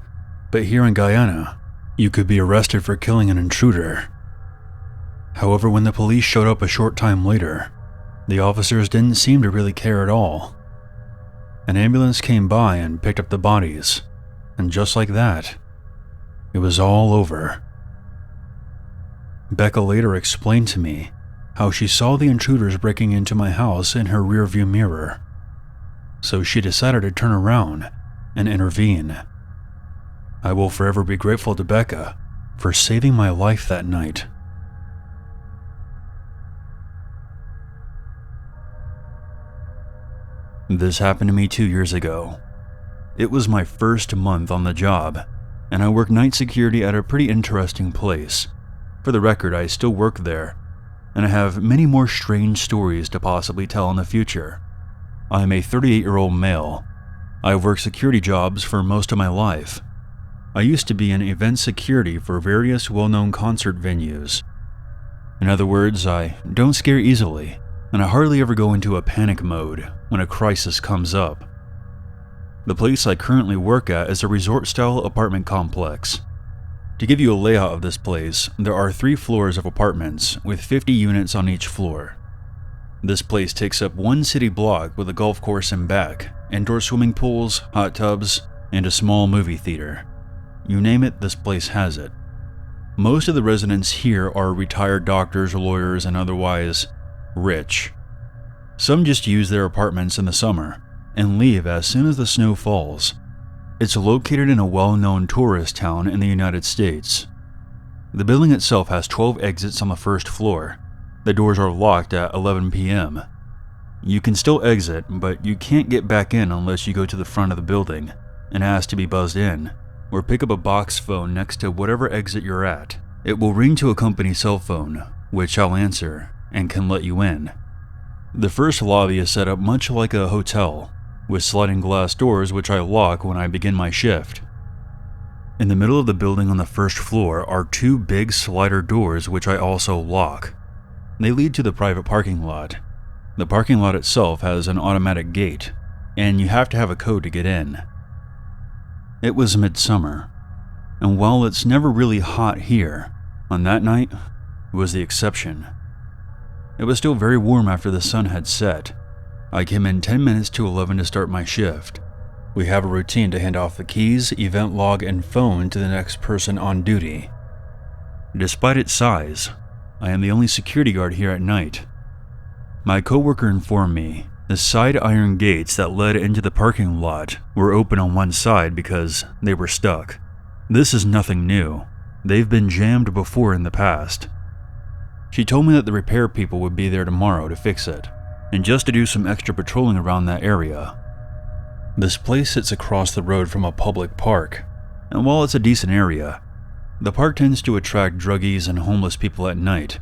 but here in Guyana, you could be arrested for killing an intruder. However, when the police showed up a short time later, the officers didn't seem to really care at all. An ambulance came by and picked up the bodies, and just like that, it was all over. Becca later explained to me how she saw the intruders breaking into my house in her rearview mirror, so she decided to turn around and intervene. I will forever be grateful to Becca for saving my life that night. This happened to me 2 years ago. It was my first month on the job, and I worked night security at a pretty interesting place. For the record, I still work there, and I have many more strange stories to possibly tell in the future. I am a 38-year-old male. I've worked security jobs for most of my life. I used to be in event security for various well-known concert venues. In other words, I don't scare easily, and I hardly ever go into a panic mode when a crisis comes up. The place I currently work at is a resort-style apartment complex. To give you a layout of this place, there are 3 floors of apartments with 50 units on each floor. This place takes up 1 city block with a golf course in back, indoor swimming pools, hot tubs, and a small movie theater. You name it, this place has it. Most of the residents here are retired doctors, lawyers, and otherwise rich. Some just use their apartments in the summer and leave as soon as the snow falls. It's located in a well-known tourist town in the United States. The building itself has 12 exits on the first floor. The doors are locked at 11 p.m. You can still exit, but you can't get back in unless you go to the front of the building and ask to be buzzed in, or pick up a box phone next to whatever exit you're at. It will ring to a company cell phone, which I'll answer and can let you in. The first lobby is set up much like a hotel, with sliding glass doors which I lock when I begin my shift. In the middle of the building on the first floor are 2 big slider doors which I also lock. They lead to the private parking lot. The parking lot itself has an automatic gate, and you have to have a code to get in. It was midsummer, and while it's never really hot here, on that night was the exception. It was still very warm after the sun had set. I came in 10 minutes to 11 to start my shift. We have a routine to hand off the keys, event log, and phone to the next person on duty. Despite its size, I am the only security guard here at night. My coworker informed me the side iron gates that led into the parking lot were open on one side because they were stuck. This is nothing new. They've been jammed before in the past. She told me that the repair people would be there tomorrow to fix it, and just to do some extra patrolling around that area. This place sits across the road from a public park, and while it's a decent area, the park tends to attract druggies and homeless people at night,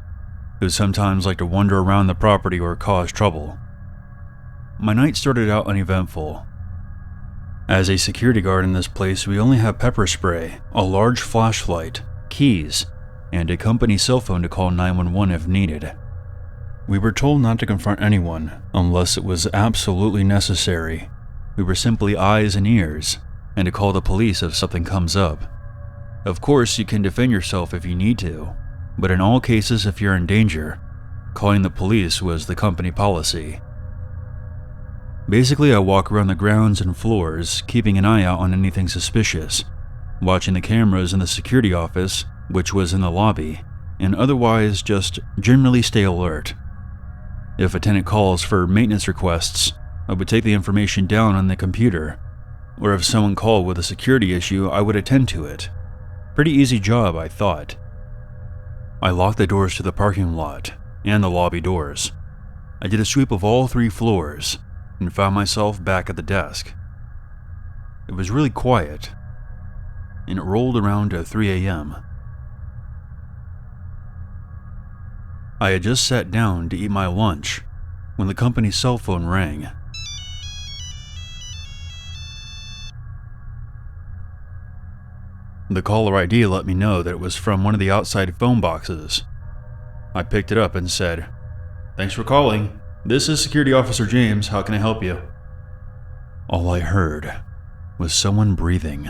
who sometimes like to wander around the property or cause trouble. My night started out uneventful. As a security guard in this place, we only have pepper spray, a large flashlight, keys, and a company cell phone to call 911 if needed. We were told not to confront anyone unless it was absolutely necessary. We were simply eyes and ears, and to call the police if something comes up. Of course, you can defend yourself if you need to, but in all cases, if you're in danger, calling the police was the company policy. Basically, I walk around the grounds and floors, keeping an eye out on anything suspicious, watching the cameras in the security office, which was in the lobby, and otherwise just generally stay alert. If a tenant calls for maintenance requests, I would take the information down on the computer, or if someone called with a security issue, I would attend to it. Pretty easy job, I thought. I locked the doors to the parking lot and the lobby doors. I did a sweep of all 3 floors and found myself back at the desk. It was really quiet, and it rolled around to 3 a.m. I had just sat down to eat my lunch when the company's cell phone rang. The caller ID let me know that it was from one of the outside phone boxes. I picked it up and said, "Thanks for calling. This is Security Officer James. How can I help you?" All I heard was someone breathing.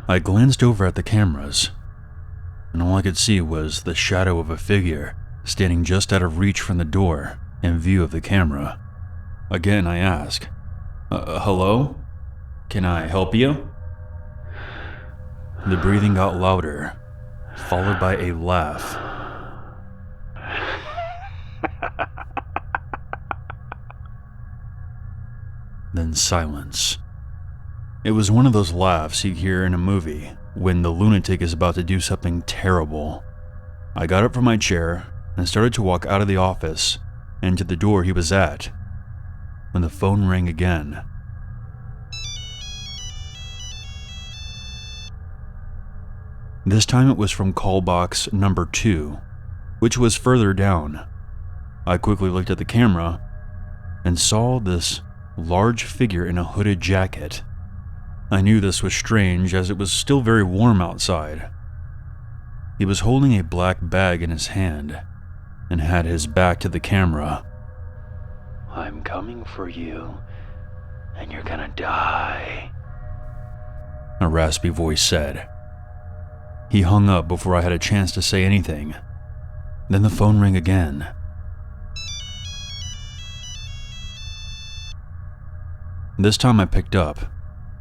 I glanced over at the cameras, and all I could see was the shadow of a figure standing just out of reach from the door in view of the camera. Again, I asked, "Hello? Can I help you?" The breathing got louder, followed by a laugh. Then silence. It was one of those laughs you hear in a movie when the lunatic is about to do something terrible. I got up from my chair and started to walk out of the office and to the door he was at, when the phone rang again. This time it was from call box number 2, which was further down. I quickly looked at the camera and saw this large figure in a hooded jacket. I knew this was strange as it was still very warm outside. He was holding a black bag in his hand and had his back to the camera. "I'm coming for you, and you're gonna die," a raspy voice said. He hung up before I had a chance to say anything. Then the phone rang again. This time I picked up,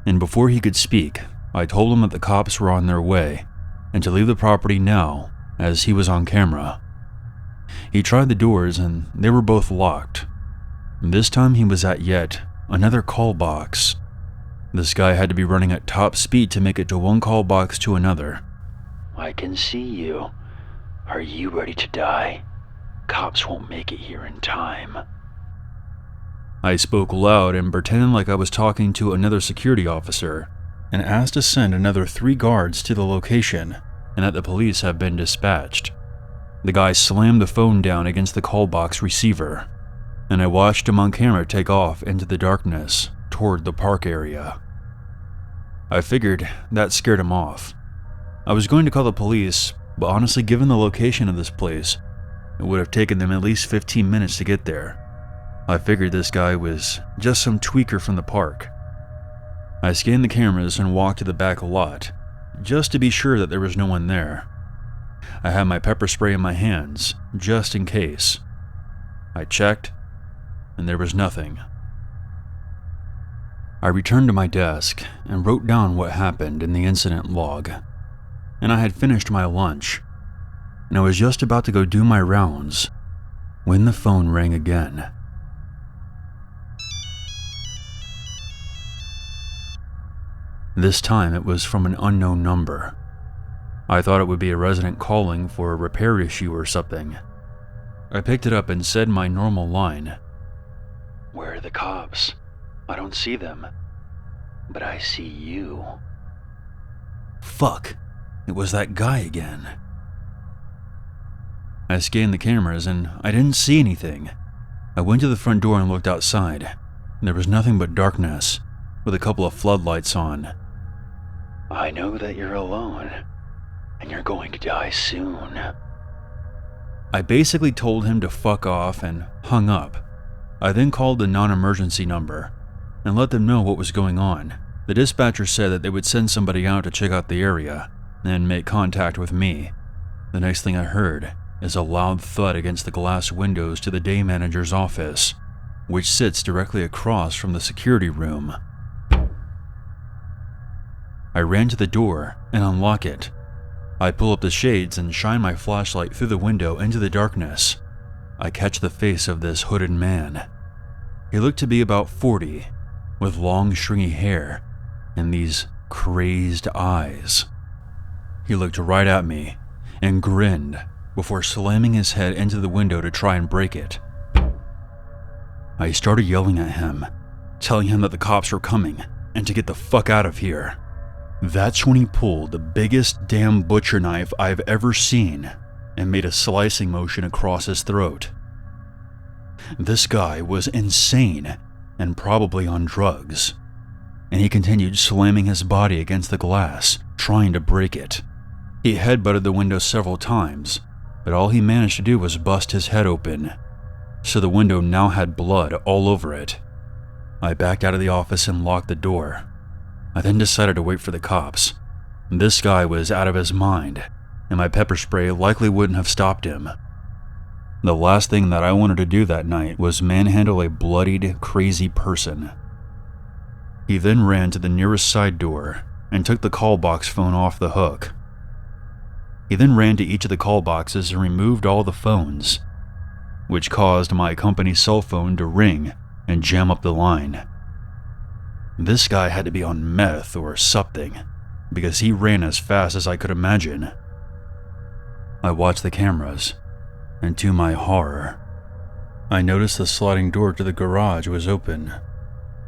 and before he could speak, I told him that the cops were on their way and to leave the property now, as he was on camera. He tried the doors and they were both locked. This time he was at yet another call box. This guy had to be running at top speed to make it to one call box to another. I can see you. Are you ready to die? Cops won't make it here in time. I spoke loud and pretended like I was talking to another security officer and asked to send another 3 guards to the location and that the police have been dispatched. The guy slammed the phone down against the call box receiver, and I watched him on camera take off into the darkness toward the park area. I figured that scared him off. I was going to call the police, but honestly, given the location of this place, it would have taken them at least 15 minutes to get there. I figured this guy was just some tweaker from the park. I scanned the cameras and walked to the back lot, just to be sure that there was no one there. I had my pepper spray in my hands, just in case. I checked, and there was nothing. I returned to my desk and wrote down what happened in the incident log, and I had finished my lunch, and I was just about to go do my rounds when the phone rang again. This time it was from an unknown number. I thought it would be a resident calling for a repair issue or something. I picked it up and said my normal line. Where are the cops? I don't see them. But I see you. Fuck, it was that guy again. I scanned the cameras and I didn't see anything. I went to the front door and looked outside, and there was nothing but darkness, with a couple of floodlights on. I know that you're alone, and you're going to die soon. I basically told him to fuck off and hung up. I then called the non-emergency number and let them know what was going on. The dispatcher said that they would send somebody out to check out the area and make contact with me. The next thing I heard is a loud thud against the glass windows to the day manager's office, which sits directly across from the security room. I ran to the door and unlock it. I pull up the shades and shine my flashlight through the window into the darkness. I catch the face of this hooded man. He looked to be about 40, with long stringy hair and these crazed eyes. He looked right at me and grinned before slamming his head into the window to try and break it. I started yelling at him, telling him that the cops were coming and to get the fuck out of here. That's when he pulled the biggest damn butcher knife I've ever seen and made a slicing motion across his throat. This guy was insane and probably on drugs, and he continued slamming his body against the glass, trying to break it. He headbutted the window several times, but all he managed to do was bust his head open, so the window now had blood all over it. I backed out of the office and locked the door. I then decided to wait for the cops. This guy was out of his mind, and my pepper spray likely wouldn't have stopped him. The last thing that I wanted to do that night was manhandle a bloodied, crazy person. He then ran to the nearest side door and took the call box phone off the hook. He then ran to each of the call boxes and removed all the phones, which caused my company's cell phone to ring and jam up the line. This guy had to be on meth or something, because he ran as fast as I could imagine. I watched the cameras, and to my horror, I noticed the sliding door to the garage was open.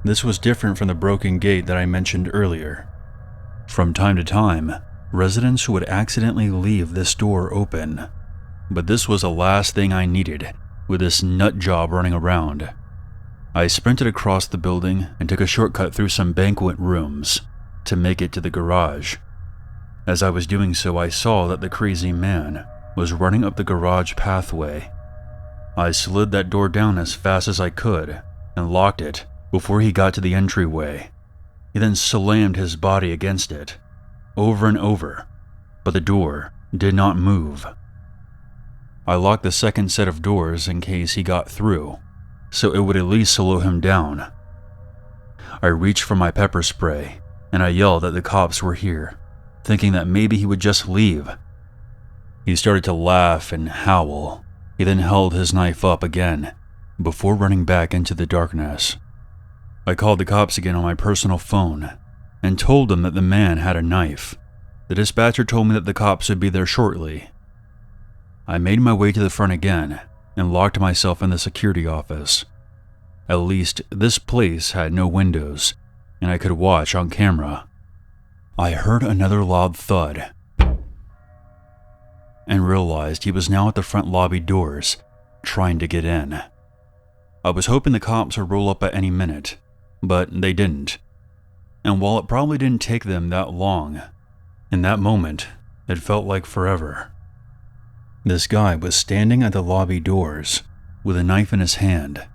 This was different from the broken gate that I mentioned earlier. From time to time, residents would accidentally leave this door open, but this was the last thing I needed with this nut job running around. I sprinted across the building and took a shortcut through some banquet rooms to make it to the garage. As I was doing so, I saw that the crazy man was running up the garage pathway. I slid that door down as fast as I could and locked it before he got to the entryway. He then slammed his body against it, over and over, but the door did not move. I locked the second set of doors in case he got through, so it would at least slow him down. I reached for my pepper spray, and I yelled that the cops were here, thinking that maybe he would just leave. He started to laugh and howl. He then held his knife up again, before running back into the darkness. I called the cops again on my personal phone, and told them that the man had a knife. The dispatcher told me that the cops would be there shortly. I made my way to the front again, and locked myself in the security office. At least, this place had no windows, and I could watch on camera. I heard another loud thud, and realized he was now at the front lobby doors, trying to get in. I was hoping the cops would roll up at any minute, but they didn't. And while it probably didn't take them that long, in that moment, it felt like forever. This guy was standing at the lobby doors, with a knife in his hand.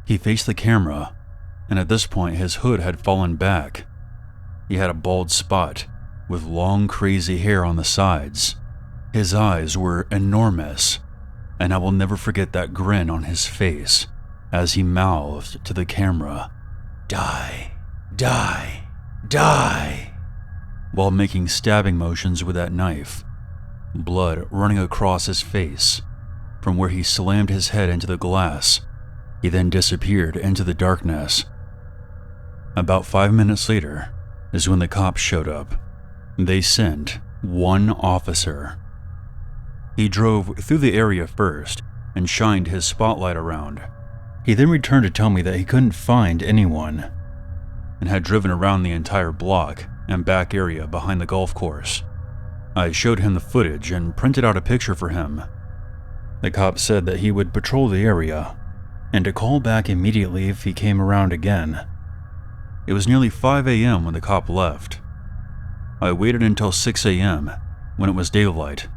He faced the camera, and at this point his hood had fallen back. He had a bald spot, with long crazy hair on the sides. His eyes were enormous, and I will never forget that grin on his face as he mouthed to the camera, "Die, die, die," while making stabbing motions with that knife, blood running across his face. From where he slammed his head into the glass, he then disappeared into the darkness. About 5 minutes later is when the cops showed up. They sent one officer. He drove through the area first and shined his spotlight around. He then returned to tell me that he couldn't find anyone, and had driven around the entire block and back area behind the golf course. I showed him the footage and printed out a picture for him. The cop said that he would patrol the area, and to call back immediately if he came around again. It was nearly 5 a.m. when the cop left. I waited until 6 a.m. when it was daylight,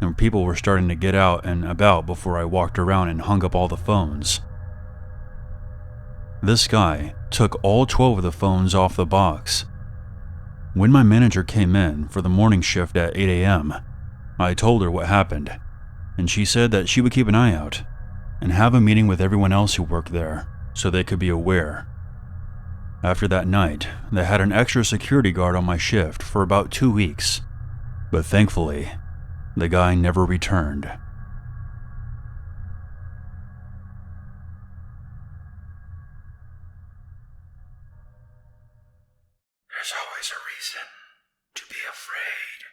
and people were starting to get out and about before I walked around and hung up all the phones. This guy took all 12 of the phones off the box. When my manager came in for the morning shift at 8 a.m., I told her what happened, and she said that she would keep an eye out and have a meeting with everyone else who worked there so they could be aware. After that night, they had an extra security guard on my shift for about 2 weeks, but thankfully, the guy never returned. There's always a reason to be afraid.